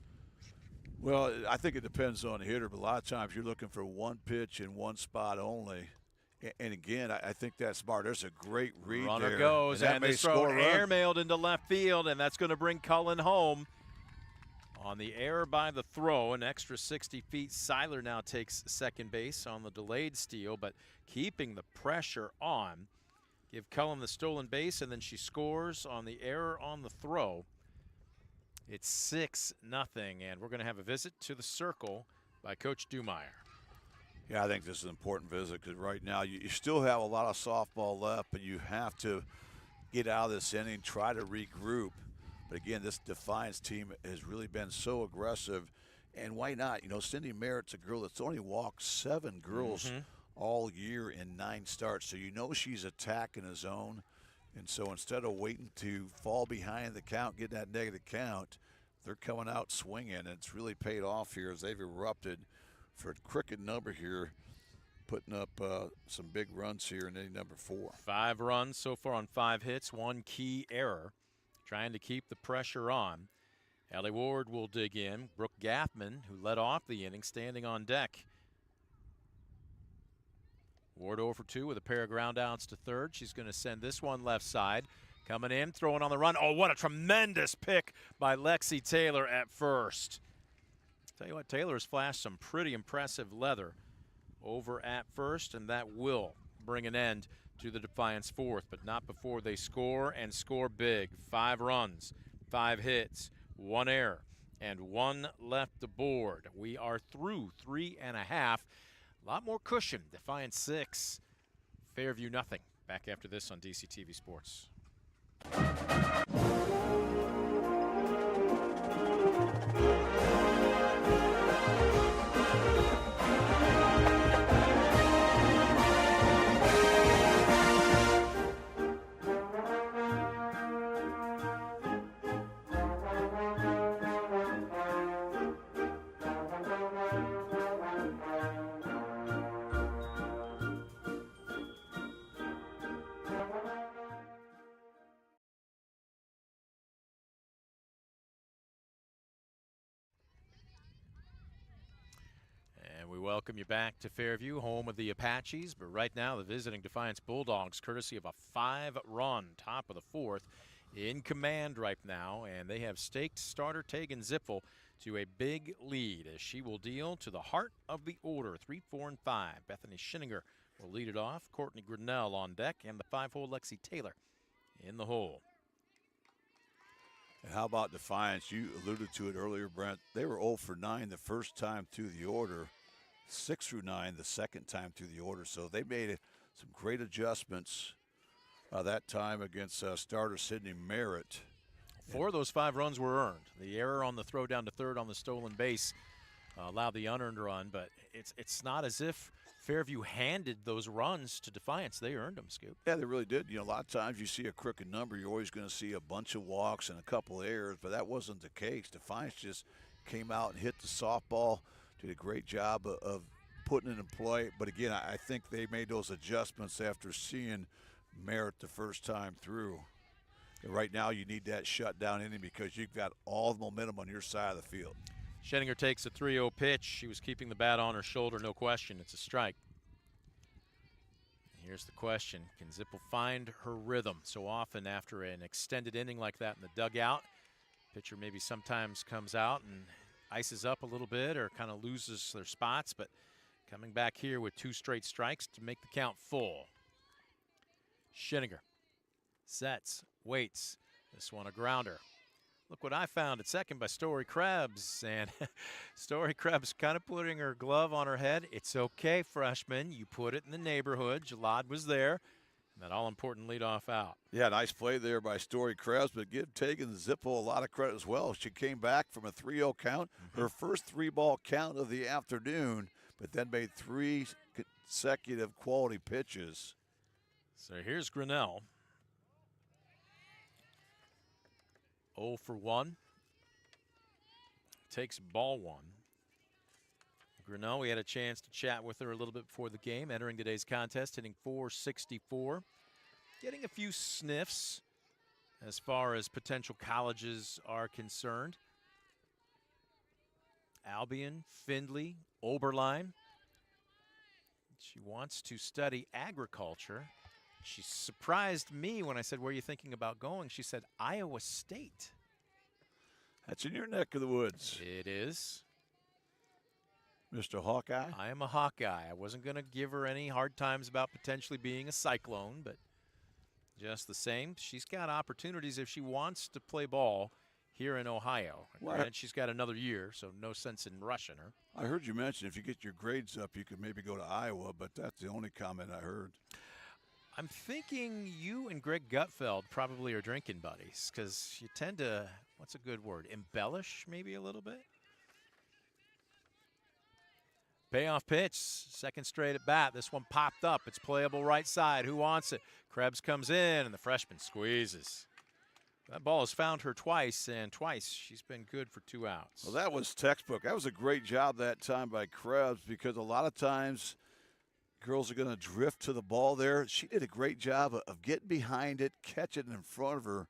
Well, I think it depends on the hitter, but a lot of times you're looking for one pitch in one spot only. And again, I think that's smart. There's a great read Runner there. goes, and this throw airmailed into left field, and that's going to bring Cullen home. On the error by the throw, an extra 60 feet. Seiler now takes second base on the delayed steal, but keeping the pressure on. Give Cullum the stolen base, and then she scores on the error on the throw. It's 6-0, and we're going to have a visit to the circle by Coach Dumeyer. Yeah, I think this is an important visit because right now you still have a lot of softball left, but you have to get out of this inning, try to regroup. But again, this Defiance team has really been so aggressive, and why not? You know, Cindy Merritt's a girl that's only walked 7 girls all year in 9 starts, so you know she's attacking a zone. And so instead of waiting to fall behind the count, get that negative count, they're coming out swinging, and it's really paid off here as they've erupted for a cricket number here, putting up some big runs here in inning number 4. 5 runs so far on 5 hits, 1 key error, trying to keep the pressure on. Ellie Ward will dig in. Brooke Gaffman, who led off the inning, standing on deck. Ward 0 for 2 with a pair of ground outs to third. She's going to send this one left side. Coming in, throwing on the run. Oh, what a tremendous pick by Lexi Taylor at first. Tell you what, Taylor has flashed some pretty impressive leather over at first, and that will bring an end to the Defiance 4th, but not before they score and score big. 5 runs, 5 hits, 1 error, and 1 left to board. We are through 3.5. A lot more cushion. Defiance 6, Fairview nothing. Back after this on DCTV Sports. We welcome you back to Fairview, home of the Apaches. But right now, the visiting Defiance Bulldogs, courtesy of a 5-run top of the 4th, in command right now. And they have staked starter Tegan Zippel to a big lead as she will deal to the heart of the order. 3, 4, and 5. Bethany Schinninger will lead it off. Courtney Grinnell on deck, and the 5-hole Lexi Taylor in the hole. And how about Defiance? You alluded to it earlier, Brent. They were 0 for 9 the first time through the order. 6 through 9 the second time through the order. So they made some great adjustments that time against starter Sydney Merritt. 4 of those 5 runs were earned. The error on the throw down to third on the stolen base allowed the unearned run, but it's not as if Fairview handed those runs to Defiance. They earned them, Scoop. Yeah, they really did. You know, a lot of times you see a crooked number, you're always going to see a bunch of walks and a couple errors, but that wasn't the case. Defiance just came out and hit the softball, did a great job of putting it in play. But again, I think they made those adjustments after seeing Merritt the first time through. And right now you need that shutdown inning because you've got all the momentum on your side of the field. Schinninger takes a 3-0 pitch. She was keeping the bat on her shoulder, no question. It's a strike. Here's the question. Can Zippel find her rhythm? So often after an extended inning like that in the dugout, pitcher maybe sometimes comes out and ices up a little bit or kind of loses their spots, but coming back here with 2 straight strikes to make the count full. Schinninger sets, waits. This one a grounder. Look what I found at second by Story Krebs. And Story Krebs kind of putting her glove on her head. It's okay, freshman. You put it in the neighborhood. Jalad was there. And that all-important leadoff out. Yeah, nice play there by Story Krebs, but give Tegan Zippel a lot of credit as well. She came back from a 3-0 count, her first 3-ball count of the afternoon, but then made 3 consecutive quality pitches. So here's Grinnell. 0 for 1. Takes ball 1. Grinnell, we had a chance to chat with her a little bit before the game, entering today's contest, hitting .464. Getting a few sniffs as far as potential colleges are concerned. Albion, Findlay, Oberlin. She wants to study agriculture. She surprised me when I said, where are you thinking about going? She said, Iowa State. That's in your neck of the woods, It is. Mr. Hawkeye. I am a Hawkeye. I wasn't going to give her any hard times about potentially being a Cyclone, but just the same, she's got opportunities if she wants to play ball here in Ohio. Well, Granted, she's got another year, so no sense in rushing her. I heard you mention if you get your grades up, you could maybe go to Iowa, but that's the only comment I heard. I'm thinking you and Greg Gutfeld probably are drinking buddies because you tend to, what's a good word, embellish maybe a little bit? Payoff pitch, second straight at bat. This one popped up. It's playable right side. Who wants it? Krebs comes in, and the freshman squeezes. That ball has found her twice, and twice she's been good for 2 outs. Well, that was textbook. That was a great job that time by Krebs because a lot of times girls are going to drift to the ball there. She did a great job of getting behind it, catching it in front of her.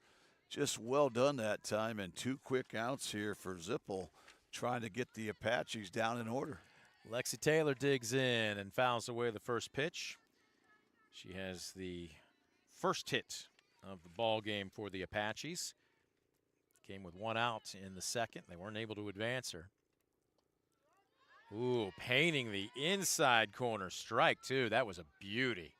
Just well done that time, and 2 quick outs here for Zippel trying to get the Apaches down in order. Lexi Taylor digs in and fouls away the first pitch. She has the first hit of the ball game for the Apaches. Came with 1 out in the second. They weren't able to advance her. Ooh, painting the inside corner. Strike, too. That was a beauty.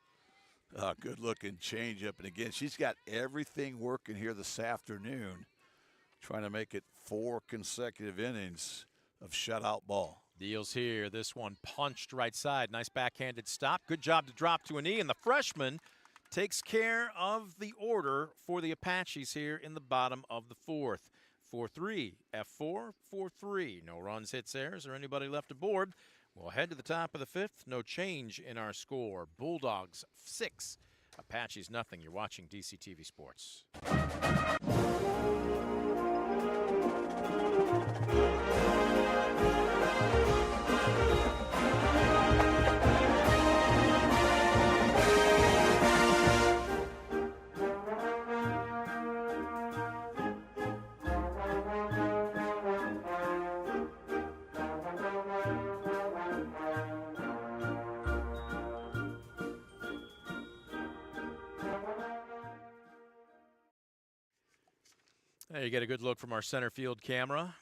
Good looking changeup. And again, she's got everything working here this afternoon, trying to make it 4 consecutive innings of shutout ball. Deals here. This one punched right side. Nice backhanded stop. Good job to drop to a knee. And the freshman takes care of the order for the Apaches here in the bottom of the 4th. 4-3, F4, 4-3. No runs, hits, errors, or anybody left aboard. We'll head to the top of the 5th. No change in our score. Bulldogs 6, Apaches nothing. You're watching DCTV Sports. There you get a good look from our center field camera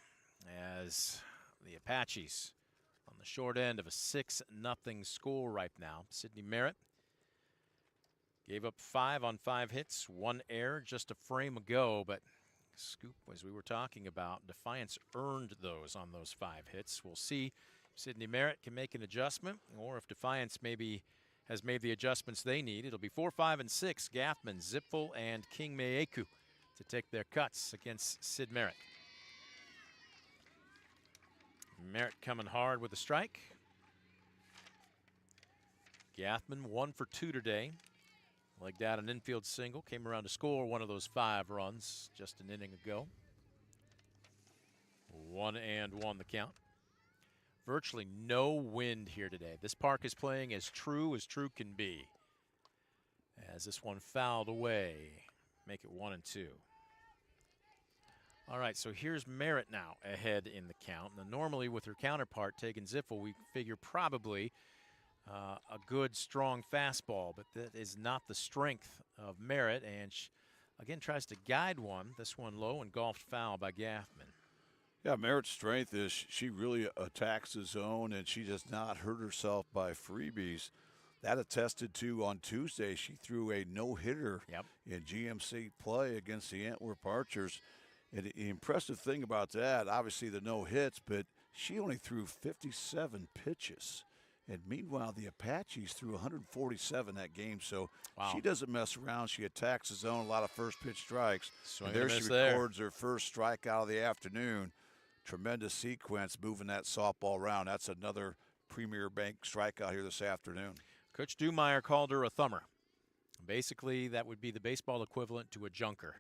as the Apaches on the short end of a 6-0 score right now. Sydney Merritt gave up 5 on 5 hits, 1 error just a frame ago, but Scoop, as we were talking about, Defiance earned those on those 5 hits. We'll see if Sydney Merritt can make an adjustment or if Defiance maybe has made the adjustments they need. It'll be 4, 5, and 6, Gaffman, Zipfel, and King Maeku to take their cuts against Sid Merritt. Merritt coming hard with a strike. Gaffman 1 for 2 today. Legged out an infield single, came around to score one of those 5 runs just an inning ago. 1-1 the count. Virtually no wind here today. This park is playing as true can be. As this one fouled away, make it 1-2. All right, so here's Merritt now ahead in the count. Now, normally with her counterpart taking Ziffel, we figure probably a good, strong fastball, but that is not the strength of Merritt, and again tries to guide one. This one low and golfed foul by Gaffman. Yeah, Merritt's strength is she really attacks the zone, and she does not hurt herself by freebies. That attested to on Tuesday. She threw a no-hitter in GMC play against the Antwerp Archers. And the impressive thing about that, obviously the no hits, but she only threw 57 pitches. And meanwhile, the Apaches threw 147 that game. So she doesn't mess around. She attacks the zone, a lot of first pitch strikes. And there she records her first strikeout of the afternoon. Tremendous sequence moving that softball around. That's another Premier Bank strikeout here this afternoon. Coach Dumeyer called her a thumber. Basically, that would be the baseball equivalent to a junker.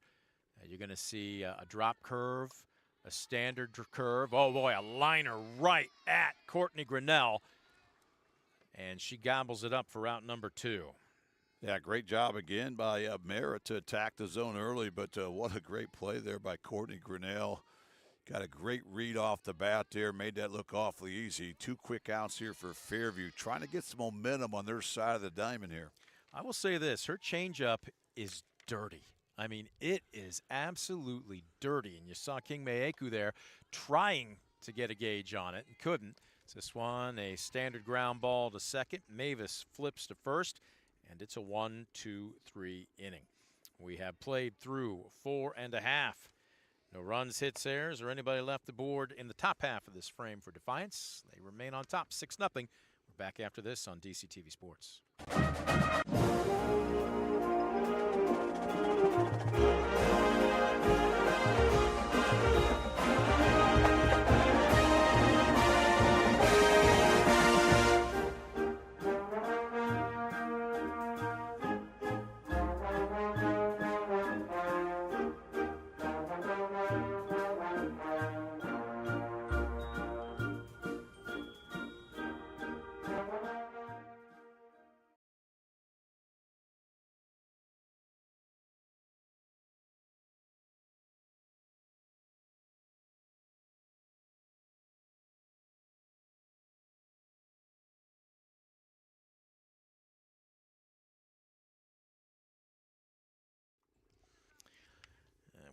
You're going to see a drop curve, a standard curve. Oh, boy, a liner right at Courtney Grinnell. And she gobbles it up for out number 2. Yeah, great job again by Merritt to attack the zone early, but what a great play there by Courtney Grinnell. Got a great read off the bat there, made that look awfully easy. 2 quick outs here for Fairview, trying to get some momentum on their side of the diamond here. I will say this, her changeup is dirty. I mean, it is absolutely dirty, and you saw King Maeku there trying to get a gauge on it and couldn't. This one, a standard ground ball to second. Mavis flips to first, and it's a 1-2-3 inning. We have played through 4 1/2. No runs, hits, errors, or anybody left the board in the top half of this frame for Defiance. They remain on top, 6-0. We're back after this on DCTV Sports.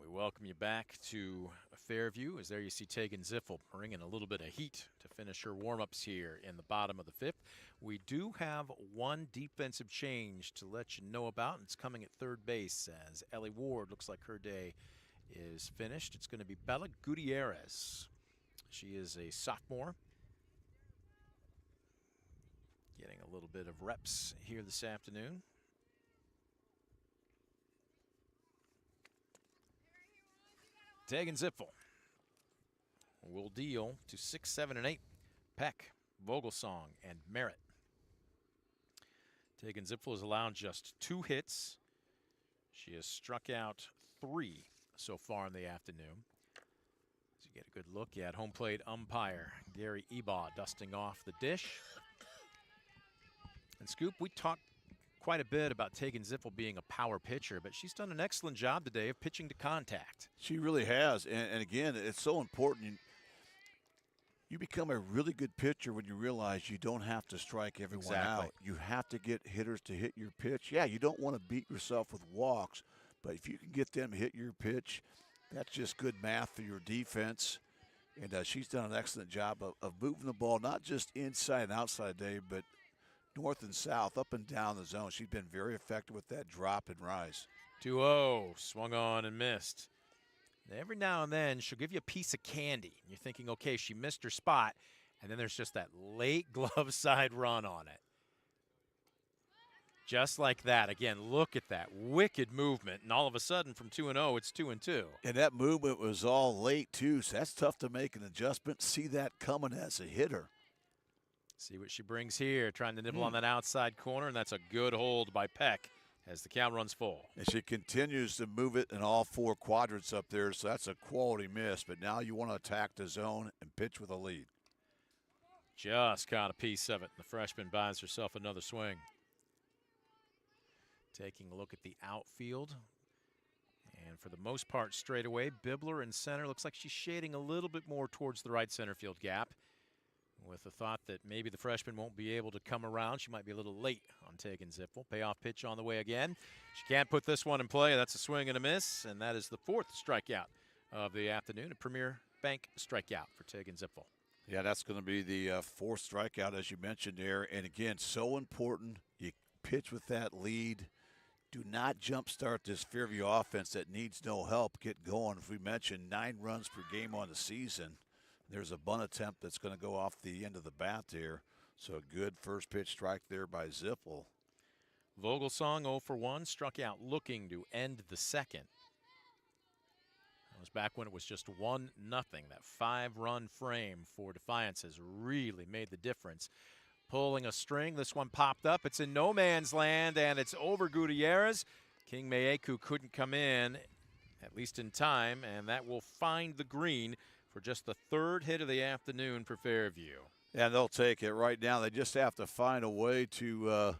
We welcome you back to Fairview, as there you see Tegan Ziffel bringing a little bit of heat to finish her warm-ups here in the bottom of the 5th. We do have one defensive change to let you know about, and it's coming at third base as Ellie Ward looks like her day is finished. It's going to be Bella Gutierrez. She is a sophomore, getting a little bit of reps here this afternoon. Tegan Ziffel will deal to 6, 7, and 8. Peck, Vogelsong, and Merritt. Tegan Ziffel has allowed just 2 hits. She has struck out 3 so far in the afternoon. As you get a good look at home plate umpire Gary Ebaugh dusting off the dish. And Scoop, we talked quite a bit about Tegan Ziffel being a power pitcher, but she's done an excellent job today of pitching to contact. She really has. And again, it's so important. You become a really good pitcher when you realize you don't have to strike everyone out. You have to get hitters to hit your pitch. Yeah, you don't want to beat yourself with walks, but if you can get them to hit your pitch, that's just good math for your defense. And she's done an excellent job of moving the ball, not just inside and outside today, but north and south, up and down the zone. She's been very effective with that drop and rise. 2-0, swung on and missed. Every now and then, she'll give you a piece of candy. You're thinking, okay, she missed her spot, and then there's just that late glove side run on it. Just like that. Again, look at that wicked movement, and all of a sudden, from 2-0, it's 2-2. And that movement was all late, too, so that's tough to make an adjustment. See that coming as a hitter. See what she brings here, trying to nibble on that outside corner, and that's a good hold by Peck as the count runs full. And she continues to move it in all 4 quadrants up there, so that's a quality miss. But now you want to attack the zone and pitch with a lead. Just caught a piece of it. The freshman buys herself another swing. Taking a look at the outfield. And for the most part, straight away, Bibler in center. Looks like she's shading a little bit more towards the right center field gap, with the thought that maybe the freshman won't be able to come around. She might be a little late on Tegan Ziffel. Payoff pitch on the way again. She can't put this one in play. That's a swing and a miss, and that is the 4th strikeout of the afternoon. A Premier Bank strikeout for Tegan Ziffel. Yeah, that's going to be the 4th strikeout, as you mentioned there. And again, so important. You pitch with that lead. Do not jumpstart this Fairview offense that needs no help. Get going. As we mentioned, 9 runs per game on the season. There's a bunt attempt that's going to go off the end of the bat there. So a good first pitch strike there by Ziffel. Vogelsong 0 for 1, struck out looking to end the 2nd. That was back when it was just 1-0. That 5-run frame for Defiance has really made the difference. Pulling a string, this one popped up. It's in no man's land, and it's over Gutierrez. King Maeku couldn't come in, at least in time, and that will find the green for just the 3rd hit of the afternoon for Fairview. Yeah, they'll take it right now. They just have to find a way to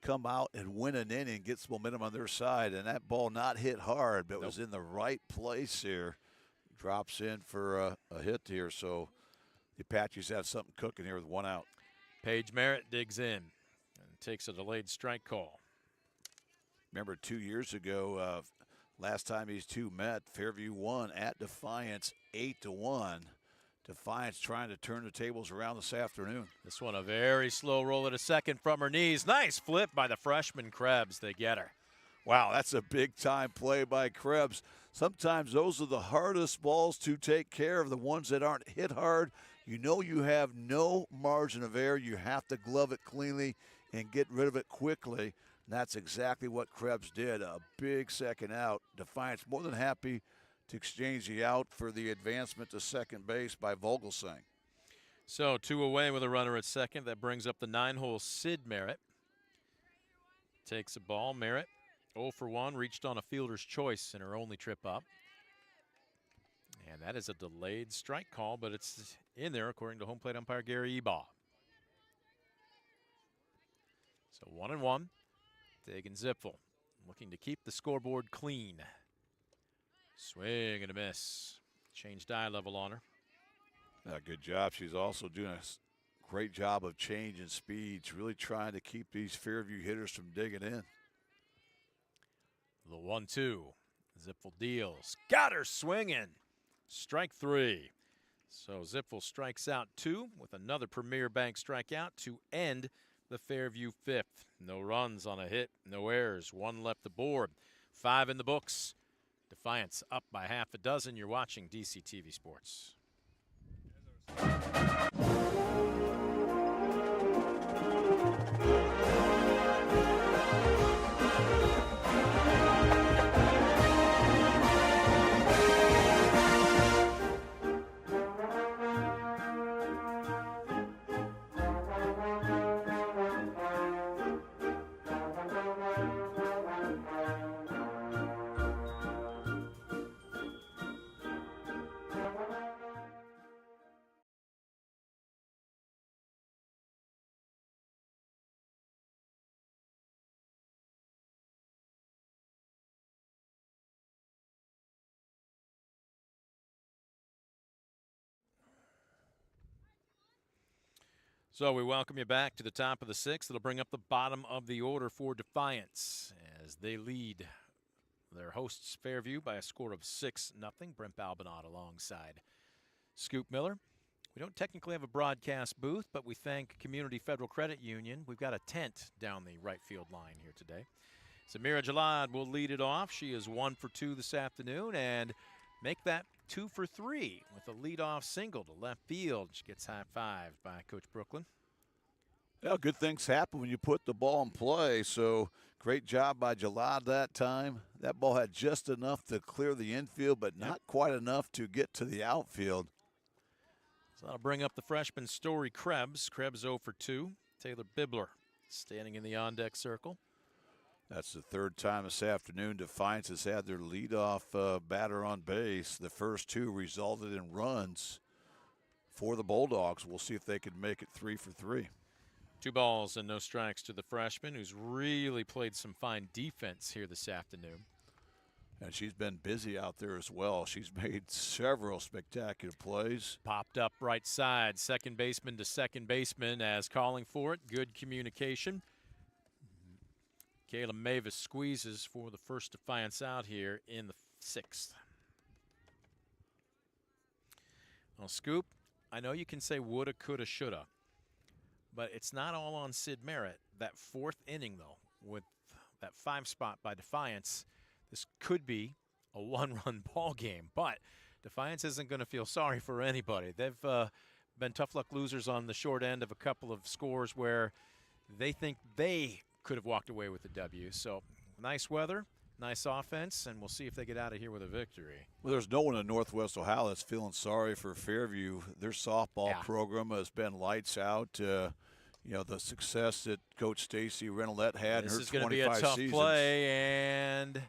come out and win an inning, get some momentum on their side. And that ball not hit hard, but was in the right place here. Drops in for a hit here. So the Apaches have something cooking here with 1 out. Paige Merritt digs in and takes a delayed strike call. Remember 2 years ago, Last time these two met, Fairview won at Defiance 8-1. Defiance trying to turn the tables around this afternoon. This one a very slow roll at a second from her knees. Nice flip by the freshman Krebs. They get her. Wow, that's a big-time play by Krebs. Sometimes those are the hardest balls to take care of, the ones that aren't hit hard. You know you have no margin of error. You have to glove it cleanly and get rid of it quickly. And that's exactly what Krebs did. A big second out. Defiance more than happy to exchange the out for the advancement to second base by Vogelsang. So 2 away with a runner at second. That brings up the 9-hole Sid Merritt. Takes a ball. Merritt 0 for 1, reached on a fielder's choice in her only trip up. And that is a delayed strike call, but it's in there according to home plate umpire Gary Ebaugh. So 1-1. Taking Zipfel, looking to keep the scoreboard clean. Swing and a miss. Changed eye level on her. Good job. She's also doing a great job of changing speeds, really trying to keep these Fairview hitters from digging in. The 1-2. Zipfel deals. Got her swinging. Strike 3. So Zipfel strikes out 2 with another Premier Bank strikeout to end the Fairview 5th. No runs on a hit, no errors, 1 left the board. 5 in the books. Defiance up by half a dozen. You're watching DC TV Sports. So we welcome you back to the top of the 6th. It'll bring up the bottom of the order for Defiance as they lead their hosts Fairview by a score of 6-0. Brent Balbinot alongside Scoop Miller. We don't technically have a broadcast booth, but we thank Community Federal Credit Union. We've got a tent down the right field line here today. Samira Jalad will lead it off. She is 1 for 2 this afternoon and make that 2 for 3 with a leadoff single to left field. She gets high-fived by Coach Brooklyn. Yeah, good things happen when you put the ball in play. So great job by Jalad that time. That ball had just enough to clear the infield, but not quite enough to get to the outfield. So that'll bring up the freshman Story Krebs. Krebs 0 for 2. Taylor Bibler standing in the on-deck circle. That's the 3rd time this afternoon Defiance has had their leadoff batter on base. The first 2 resulted in runs for the Bulldogs. We'll see if they can make it 3 for 3. 2 balls and no strikes to the freshman, who's really played some fine defense here this afternoon. And she's been busy out there as well. She's made several spectacular plays. Popped up right side, second baseman to second baseman as calling for it. Good communication. Kayla Mavis squeezes for the first Defiance out here in the 6th. Well, Scoop, I know you can say woulda, coulda, shoulda, but it's not all on Sid Merritt. That 4th inning, though, with that 5 spot by Defiance, this could be a 1-run ball game, but Defiance isn't going to feel sorry for anybody. They've been tough luck losers on the short end of a couple of scores where they think they could have walked away with the W. So nice weather, nice offense, and we'll see if they get out of here with a victory. Well, there's no one in Northwest Ohio that's feeling sorry for Fairview. Their softball program has been lights out. You know, the success that Coach Stacy Renolette had in her 25 seasons. This is going to be a tough play, and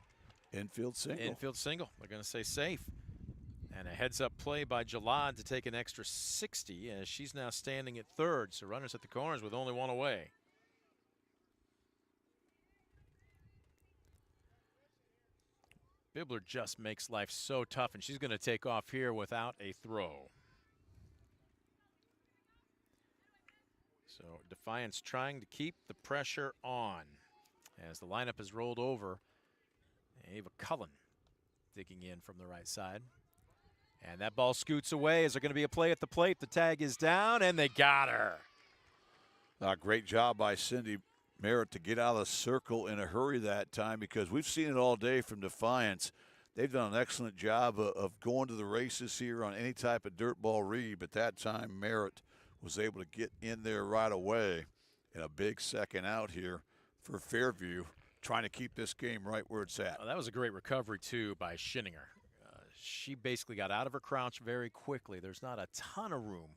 infield single. Infield single. They're going to say safe. And a heads-up play by Jalad to take an extra 60 as she's now standing at 3rd. So runners at the corners with only 1 away. Bibler just makes life so tough, and she's going to take off here without a throw. So Defiance trying to keep the pressure on as the lineup has rolled over. Ava Cullen digging in from the right side. And that ball scoots away. Is there going to be a play at the plate? The tag is down, and they got her. Great job by Cindy Merritt to get out of the circle in a hurry that time, because we've seen it all day from Defiance. They've done an excellent job of going to the races here on any type of dirt ball read, but that time Merritt was able to get in there right away. And a big second out here for Fairview, trying to keep this game right where it's at. Oh, that was a great recovery, too, by Schinninger. She basically got out of her crouch very quickly. There's not a ton of room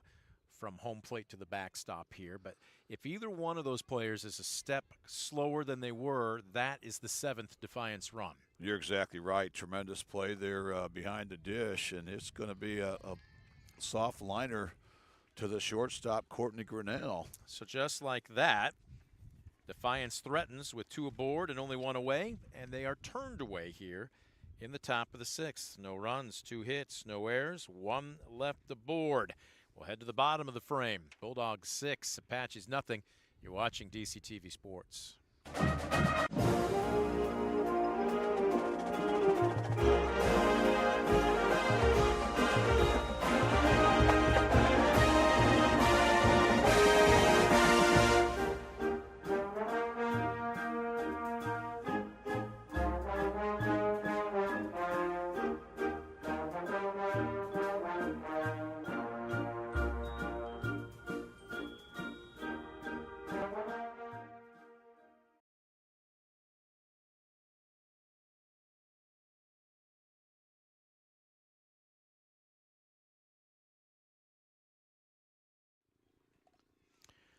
from home plate to the backstop here, but if either one of those players is a step slower than they were, that is the 7th Defiance run. You're exactly right. Tremendous play there behind the dish, and it's going to be a soft liner to the shortstop, Courtney Grinnell. So just like that, Defiance threatens with 2 aboard and only 1 away, and they are turned away here in the top of the 6th. No runs, 2 hits, no errors, 1 left aboard. We'll head to the bottom of the frame. Bulldogs 6, Apaches nothing. You're watching DCTV Sports.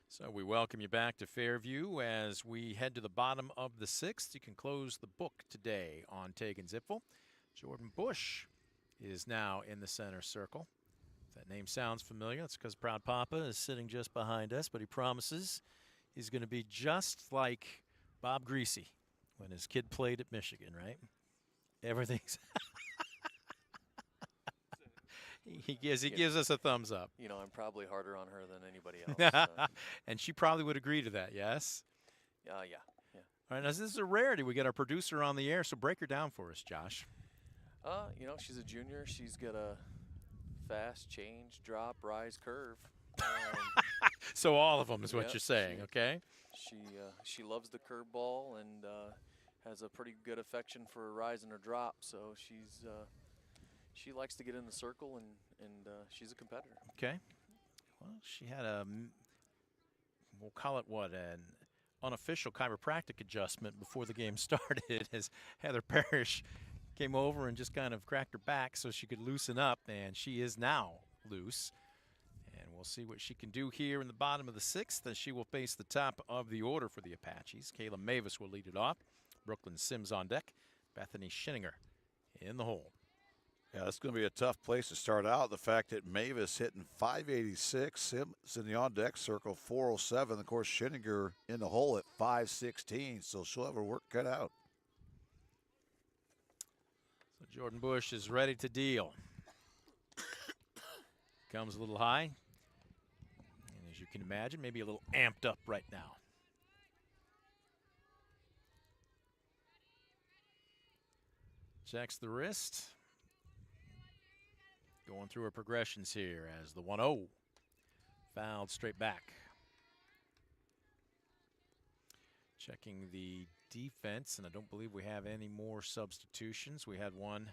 So we welcome you back to Fairview as we head to the bottom of the 6th. You can close the book today on Tegan Zipfel. Jordan Bush is now in the center circle. If that name sounds familiar, that's because Proud Papa is sitting just behind us, but he promises he's going to be just like Bob Greasy when his kid played at Michigan, right? Everything's He gives us a thumbs up. You know, I'm probably harder on her than anybody else. And she probably would agree to that, yes? Yeah. All right, now this is a rarity. We get our producer on the air, so break her down for us, Josh. You know, she's a junior. She's got a fast change, drop, rise, curve. So all of them is what you're saying, okay? She loves the curveball and has a pretty good affection for a rise and a drop. So she likes to get in the circle, and she's a competitor. Okay. Well, she had we'll call it what, an unofficial chiropractic adjustment before the game started as Heather Parrish came over and just kind of cracked her back so she could loosen up, and she is now loose. And we'll see what she can do here in the bottom of the 6th as she will face the top of the order for the Apaches. Kayla Mavis will lead it off. Brooklyn Sims on deck. Bethany Schinninger in the hole. Yeah, that's going to be a tough place to start out. The fact that Mavis hitting .586, Sims in the on-deck circle 407. Of course, Schinninger in the hole at .516, so she'll have her work cut out. So Jordan Bush is ready to deal. Comes a little high. And as you can imagine, maybe a little amped up right now. Checks the wrist. Going through her progressions here as the 1-0 fouled straight back. Checking the defense, and I don't believe we have any more substitutions. We had one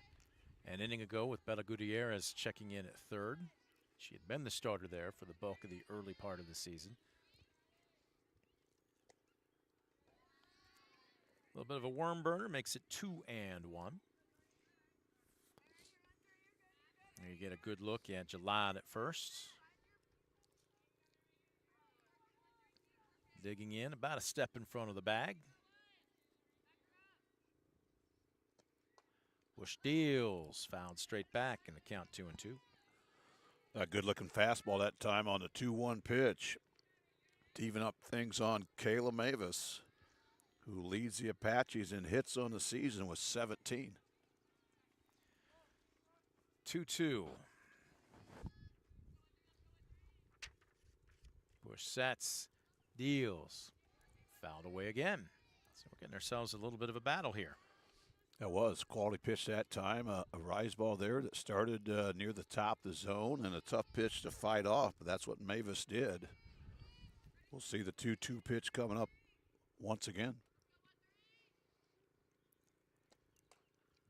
an inning ago with Bella Gutierrez checking in at 3rd. She had been the starter there for the bulk of the early part of the season. A little bit of a worm burner makes it 2-1. You get a good look at Jalad at first. Digging in, about a step in front of the bag. Bush deals, fouled straight back, and the count 2-2. A good-looking fastball that time on the 2-1 pitch to even up things on Kayla Mavis, who leads the Apaches in hits on the season with 17. 2-2. Bush sets, deals, fouled away again. So we're getting ourselves a little bit of a battle here. That was quality pitch that time. A rise ball there that started near the top of the zone, and a tough pitch to fight off, but that's what Mavis did. We'll see the 2-2 pitch coming up once again.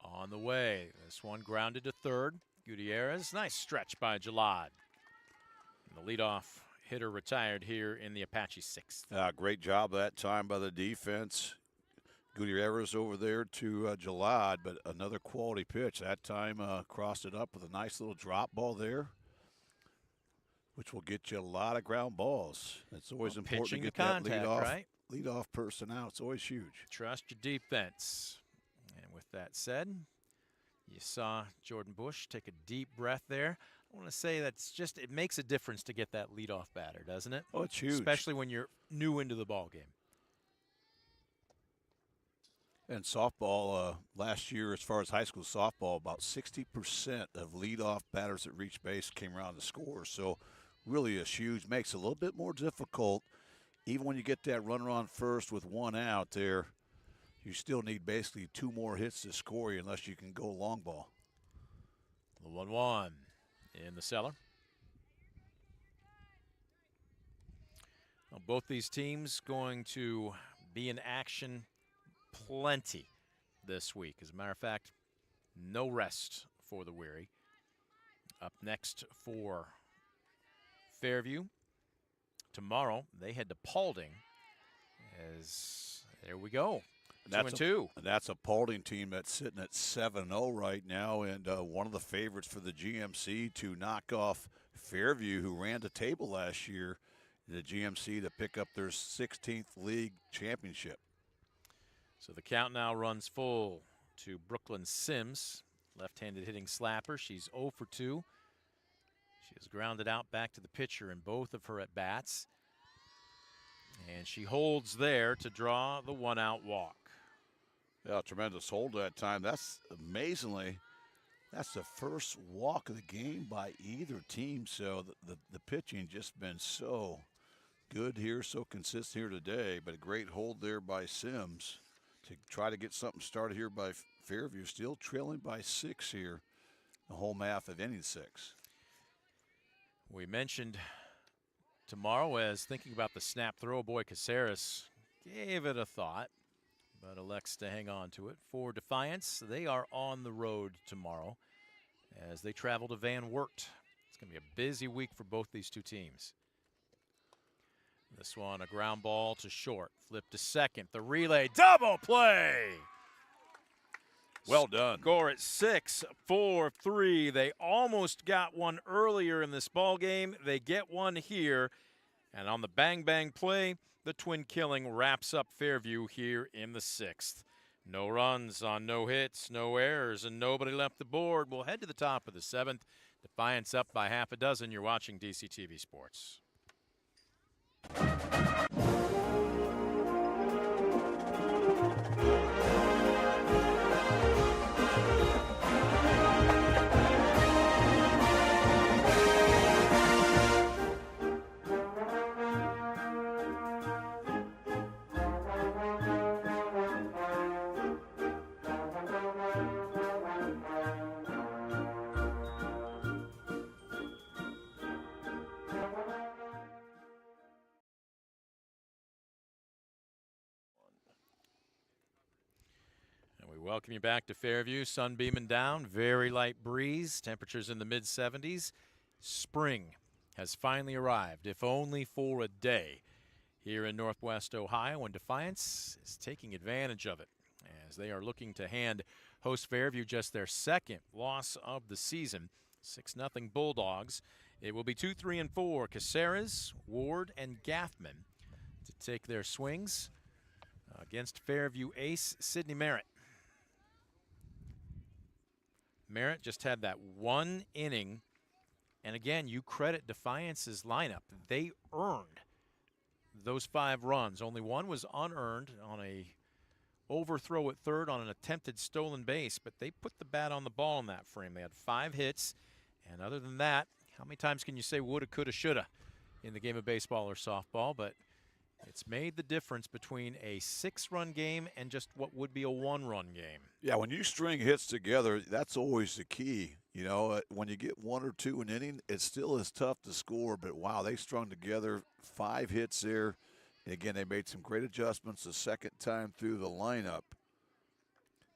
On the way, this one grounded to third. Gutierrez, nice stretch by Jalad. And the leadoff hitter retired here in the Apache sixth. Great job that time by the defense. Gutierrez over there to Jalad, but another quality pitch. That time crossed it up with a nice little drop ball there, which will get you a lot of ground balls. It's always important to get that leadoff person out. It's always huge. Trust your defense. And with that said, you saw Jordan Bush take a deep breath there. I want to say it makes a difference to get that leadoff batter, doesn't it? Oh, it's huge. Especially when you're new into the ball game. And softball, last year, as far as high school softball, about 60% of leadoff batters that reach base came around to score. So really is huge. Makes it a little bit more difficult. Even when you get that runner on first with one out there, you still need basically 2 more hits to score you unless you can go long ball. The 1-1 in the cellar. Well, both these teams going to be in action plenty this week. As a matter of fact, no rest for the weary. Up next for Fairview. Tomorrow, they head to Paulding. As there we go. 2-2. And that's a Paulding team that's sitting at 7-0 right now, and one of the favorites for the GMC to knock off Fairview, who ran the table last year, the GMC to pick up their 16th league championship. So the count now runs full to Brooklyn Sims, left-handed hitting slapper. She's 0 for 2. She has grounded out back to the pitcher in both of her at-bats. And she holds there to draw the 1-out walk. Yeah, tremendous hold that time. That's amazingly, that's the first walk of the game by either team. So the pitching just been so good here, so consistent here today. But a great hold there by Sims to try to get something started here by Fairview. Still trailing by 6 here, the home half of inning 6. We mentioned tomorrow as thinking about the snap throw. Boy, Caceres gave it a thought, but elects to hang on to it. For Defiance, they are on the road tomorrow as they travel to Van Wert. It's going to be a busy week for both these two teams. This one, a ground ball to short. Flip to second. The relay, double play. Well done. Score at 6-4-3. They almost got one earlier in this ball game. They get one here. And on the bang-bang play, the twin killing wraps up Fairview here in the 6th. No runs on no hits, no errors, and nobody left the board. We'll head to the top of the 7th. Defiance up by half a dozen. You're watching DCTV Sports. Welcome you back to Fairview. Sun beaming down, very light breeze, temperatures in the mid-70s. Spring has finally arrived, if only for a day, here in Northwest Ohio, and Defiance is taking advantage of it as they are looking to hand host Fairview just their 2nd loss of the season, 6-0 Bulldogs. It will be 2-3-4, Caceres, Ward, and Gaffman to take their swings against Fairview ace Sydney Merritt. Merritt just had that one inning, and again, you credit Defiance's lineup. They earned those 5 runs. Only one was unearned on a overthrow at third on an attempted stolen base, but they put the bat on the ball in that frame. They had 5 hits, and other than that, how many times can you say woulda, coulda, shoulda in the game of baseball or softball? But It's made the difference between a 6-run game and just what would be a 1-run game. Yeah, when you string hits together, that's always the key. You know, when you get 1 or 2 an inning, it still is tough to score. But, wow, they strung together 5 hits there. And, again, they made some great adjustments the second time through the lineup.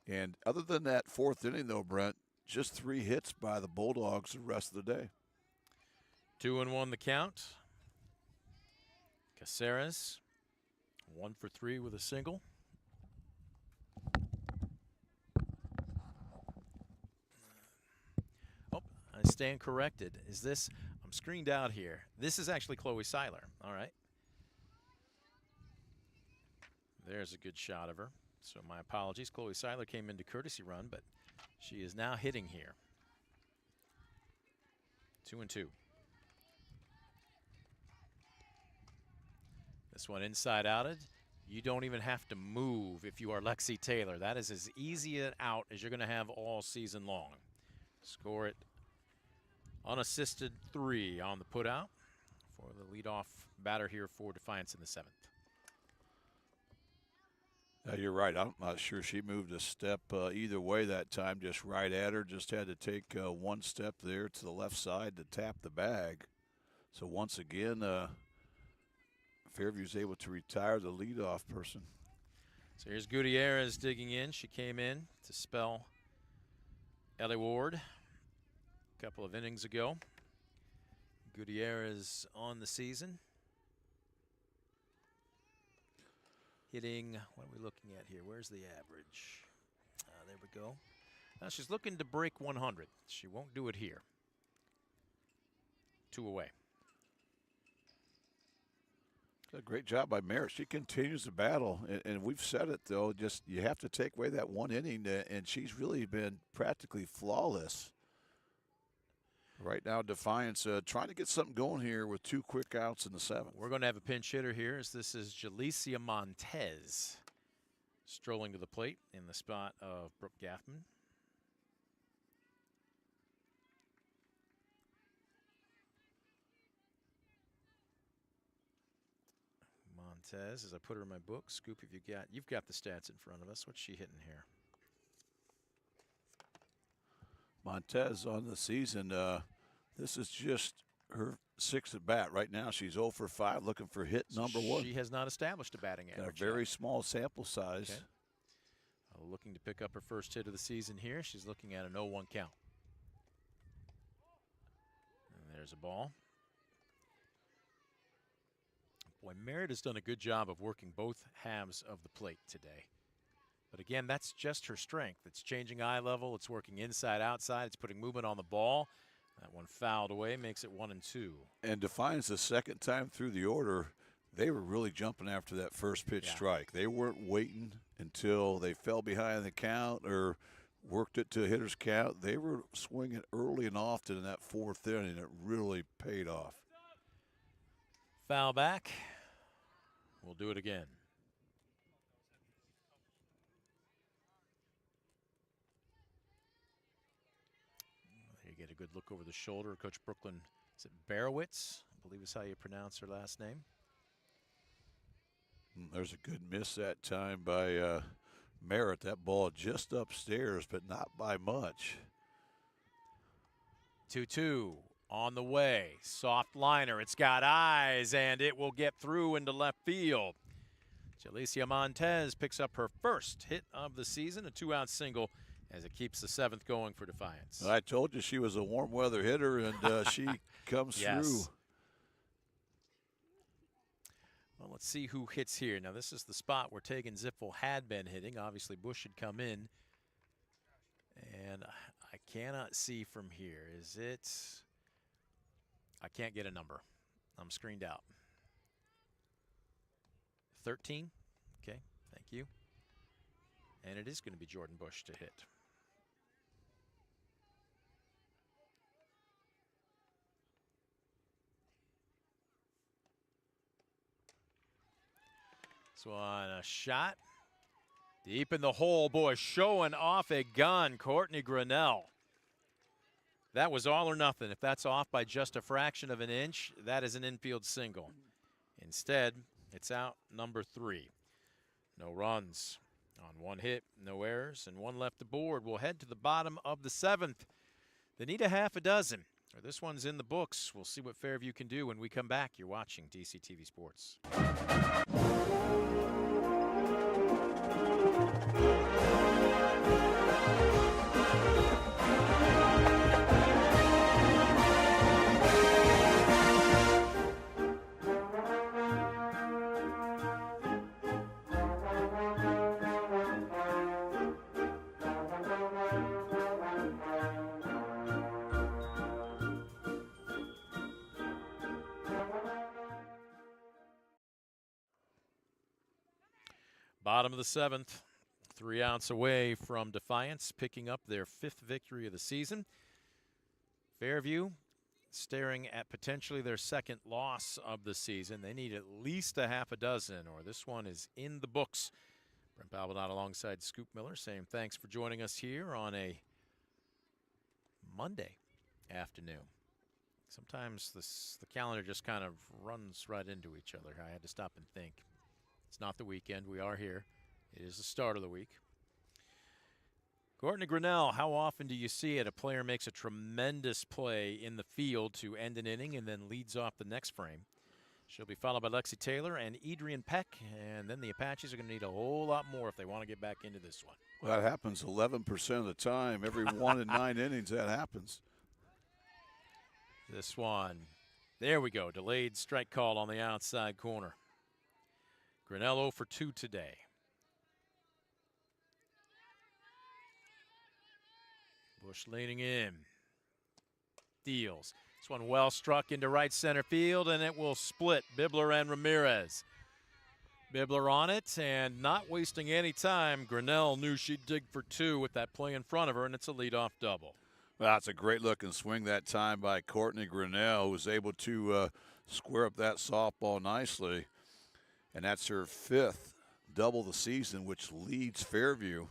And other than that 4th inning, though, Brent, just 3 hits by the Bulldogs the rest of the day. 2-1 the count. Caceres, 1 for 3 with a single. Oh, I stand corrected. Is this, I'm screened out here. This is actually Chloe Seiler. All right. There's a good shot of her. So my apologies. Chloe Seiler came into courtesy run, but she is now hitting here. 2-2. This one inside outed. You don't even have to move if you are Lexi Taylor. That is as easy an out as you're going to have all season long. Score it unassisted 3 on the putout for the leadoff batter here for Defiance in the 7th. You're right. I'm not sure she moved a step either way that time. Just right at her. Just had to take 1 step there to the left side to tap the bag. So once again, Fairview's able to retire the leadoff person. So here's Gutierrez digging in. She came in to spell Ellie Ward a couple of innings ago. Gutierrez on the season. Hitting, what are we looking at here? Where's the average? There we go. Now she's looking to break 100. She won't do it here. 2 away. A great job by Merritt. She continues to battle, and we've said it, though, just you have to take away that 1 inning, and she's really been practically flawless. Right now, Defiance trying to get something going here with 2 quick outs in the 7th. We're going to have a pinch hitter here, as this is Jalicia Montez strolling to the plate in the spot of Brooke Gaffman. Montez, as I put her in my book, Scoop, if you've got the stats in front of us. What's she hitting here? Montez on the season, this is just her 6th at bat. Right now, she's 0 for 5, looking for hit number 1. She has not established a batting average. A very yet. small sample size. Okay. Looking to pick up her first hit of the season here. She's looking at an 0-1 count. And there's a ball. Boy, Merritt has done a good job of working both halves of the plate today. But again, that's just her strength. It's changing eye level. It's working inside, outside. It's putting movement on the ball. That one fouled away, makes it 1-2. And Defiance, the second time through the order, they were really jumping after that first pitch strike. They weren't waiting until they fell behind the count or worked it to a hitter's count. They were swinging early and often in that 4th inning. It really paid off. Foul back. We'll do it again. There you get a good look over the shoulder. Coach Brooklyn, is it Barowitz? I believe is how you pronounce her last name. There's a good miss that time by Merritt. That ball just upstairs, but not by much. 2-2 on the way. Soft liner. It's got eyes, and it will get through into left field. Jalicia Montez picks up her first hit of the season, a 2-out single, as it keeps the 7th going for Defiance. I told you she was a warm weather hitter, and she comes through. Well, let's see who hits here. Now, this is the spot where Tegan Ziffel had been hitting. Obviously, Bush had come in. And I cannot see from here. Is it? I can't get a number. I'm screened out. 13? Okay, thank you. And it is going to be Jordan Bush to hit. So on a shot, deep in the hole, boy, showing off a gun, Courtney Grinnell. That was all or nothing. If that's off by just a fraction of an inch, that is an infield single. Instead, It's out number 3. No runs on 1 hit, no errors, and 1 left to board. We'll head to the bottom of the 7th. They need a half a dozen. This one's in the books. We'll see what Fairview can do when we come back. You're watching DCTV Sports. Bottom of the 7th, 3 outs away from Defiance, picking up their 5th victory of the season. Fairview staring at potentially their 2nd loss of the season. They need at least a half a dozen, or this one is in the books. Brent Balbinot alongside Scoop Miller saying thanks for joining us here on a Monday afternoon. Sometimes the calendar just kind of runs right into each other. I had to stop and think. It's not the weekend. We are here. It is the start of the week. Courtney Grinnell, how often do you see it? A player makes a tremendous play in the field to end an inning and then leads off the next frame. She'll be followed by Lexi Taylor and Adrian Peck, and then the Apaches are going to need a whole lot more if they want to get back into this one. Well, that happens 11% of the time. Every 1 in 9 innings, that happens. This one, there we go. Delayed strike call on the outside corner. Grinnell 0 for 2 today. Bush leaning in. Deals. This one well struck into right center field, and it will split Bibler and Ramirez. Bibler on it, and not wasting any time. Grinnell knew she'd dig for 2 with that play in front of her, and it's a leadoff double. Well, that's a great looking swing that time by Courtney Grinnell, who was able to square up that softball nicely. And that's her 5th double the season, which leads Fairview.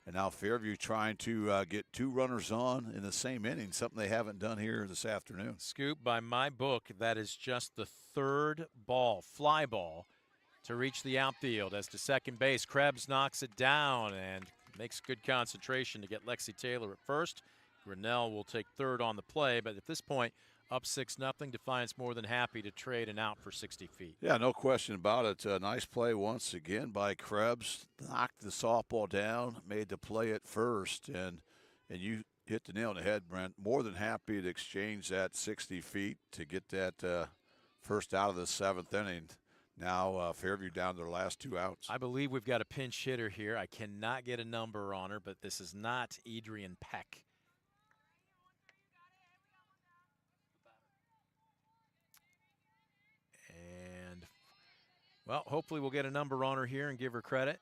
And now Fairview trying to get 2 runners on in the same inning, something they haven't done here this afternoon. Scoop, by my book, that is just the 3rd ball, fly ball, to reach the outfield. As to second base, Krebs knocks it down and makes good concentration to get Lexi Taylor at first. Grinnell will take 3rd on the play, but at this point, up 6-0. Defiance more than happy to trade an out for 60 feet. Yeah, no question about it. Nice play once again by Krebs. Knocked the softball down, made the play at first, and you hit the nail on the head, Brent. More than happy to exchange that 60 feet to get that first out of the 7th inning. Now Fairview down to their last 2 outs. I believe we've got a pinch hitter here. I cannot get a number on her, but this is not Adrian Peck. Well, hopefully we'll get a number on her here and give her credit.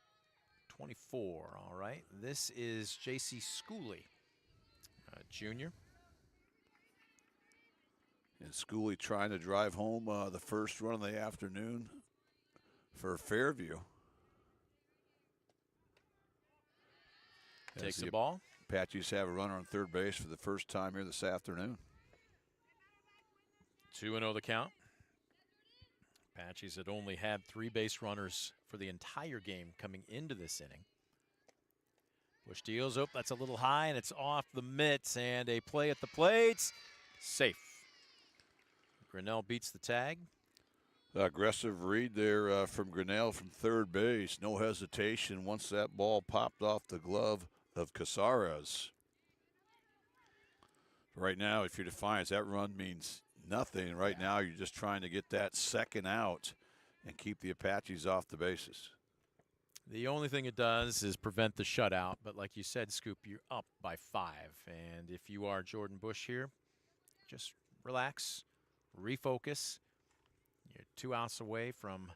24, all right. This is J.C. Schooley, junior. And Schooley trying to drive home the first run of the afternoon for Fairview. Takes the ball. Apaches have a runner on 3rd base for the first time here this afternoon. 2-0 the count. Apaches had only had 3 base runners for the entire game coming into this inning. Bush deals. Oh, that's a little high, and it's off the mitts, and a play at the plate. Safe. Grinnell beats the tag. Aggressive read there from Grinnell from 3rd base. No hesitation once that ball popped off the glove of Casares. Right now, if you're Defiance, that run means nothing. Right now, you're just trying to get that 2nd out and keep the Apaches off the bases. The only thing it does is prevent the shutout. But like you said, Scoop, you're up by 5. And if you are Jordan Bush here, just relax, refocus. You're 2 outs away from,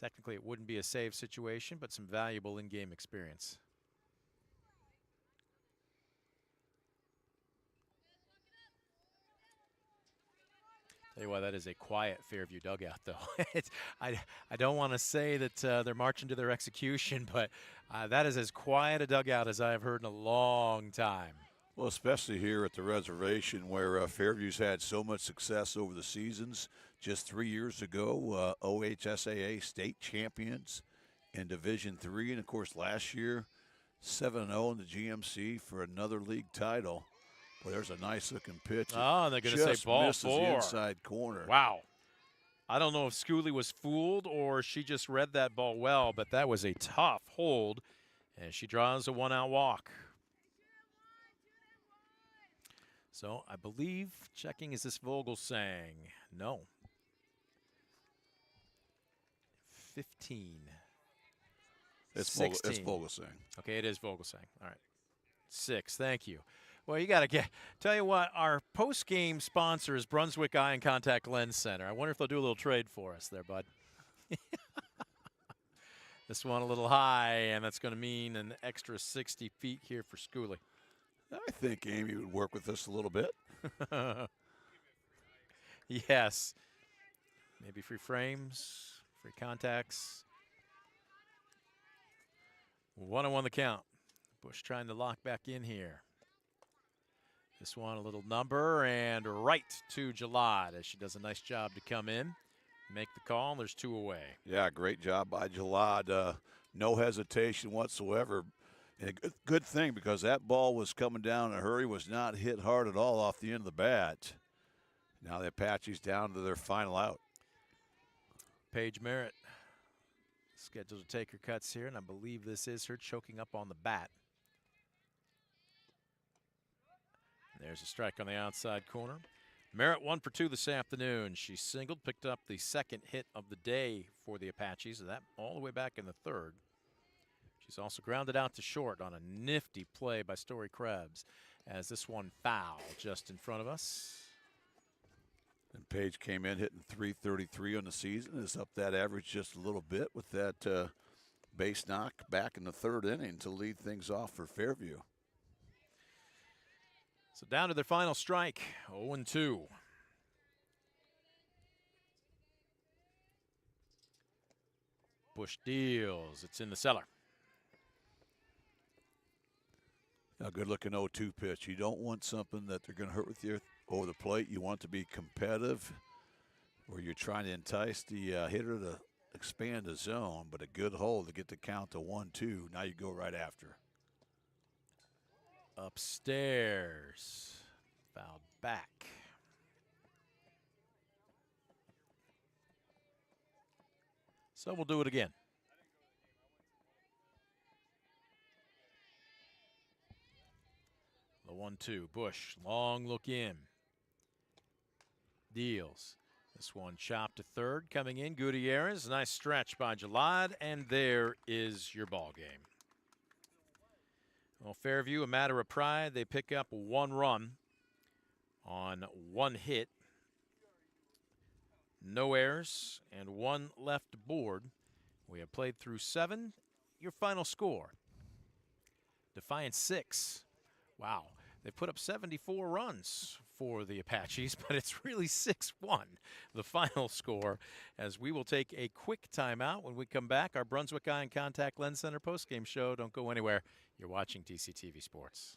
technically it wouldn't be a save situation, but some valuable in-game experience. Tell you why, that is a quiet Fairview dugout, though. I don't want to say that they're marching to their execution, but that is as quiet a dugout as I've heard in a long time. Well, especially here at the reservation where Fairview's had so much success over the seasons. just 3 years ago, OHSAA state champions in Division III. And, of course, last year, 7-0 in the GMC for another league title. Well, there's a nice-looking pitch. Oh, they're going to say Just ball misses the 4. inside corner. Wow. I don't know if Schooley was fooled or she just read that ball well, but that was a tough hold, and she draws a 1-out walk. So I believe, checking, is this Vogelsang? No. 15. It's 16. Vogelsang. Okay, it is Vogelsang. All right. 6, thank you. Well, you got to get, tell you what, our post-game sponsor is Brunswick Eye and Contact Lens Center. I wonder if they'll do a little trade for us there, bud. This one a little high, and that's going to mean an extra 60 feet here for Schooley. I think Amy would work with us a little bit. Yes. Maybe free frames, free contacts. 1-1 the count. Bush trying to lock back in here. This one a little number and right to Gilad as she does a nice job to come in, make the call, and there's 2 away. Yeah, great job by Gilad. No hesitation whatsoever. And a good thing because that ball was coming down in a hurry, was not hit hard at all off the end of the bat. Now the Apaches down to their final out. Paige Merritt scheduled to take her cuts here, and I believe this is her choking up on the bat. There's a strike on the outside corner. Merritt 1 for 2 this afternoon. She singled, picked up the second hit of the day for the Apaches, and that all the way back in the 3rd. She's also grounded out to short on a nifty play by Story Krebs as this one foul just in front of us. And Page came in hitting .333 on the season. Is up that average just a little bit with that base knock back in the 3rd inning to lead things off for Fairview. So down to their final strike, 0-2. Bush deals. It's in the cellar. A good-looking 0-2 pitch. You don't want something that they're going to hurt with you over the plate. You want to be competitive, where you're trying to entice the hitter to expand the zone, but a good hold to get the count to 1-2. Now you go right after. Upstairs. Fouled back. So we'll do it again. The 1-2. Bush, long look in. Deals. This one chopped to 3rd. Coming in, Gutierrez. Nice stretch by Gilad, and there is your ball game. Well, Fairview, a matter of pride. They pick up 1 run on 1 hit. No errors and 1 left aboard. We have played through 7. Your final score, Defiance 6. Wow, they put up 74 runs for the Apaches, but it's really 6-1, the final score, as we will take a quick timeout. When we come back, our Brunswick Eye and Contact Lens Center postgame show. Don't go anywhere. You're watching DCTV Sports.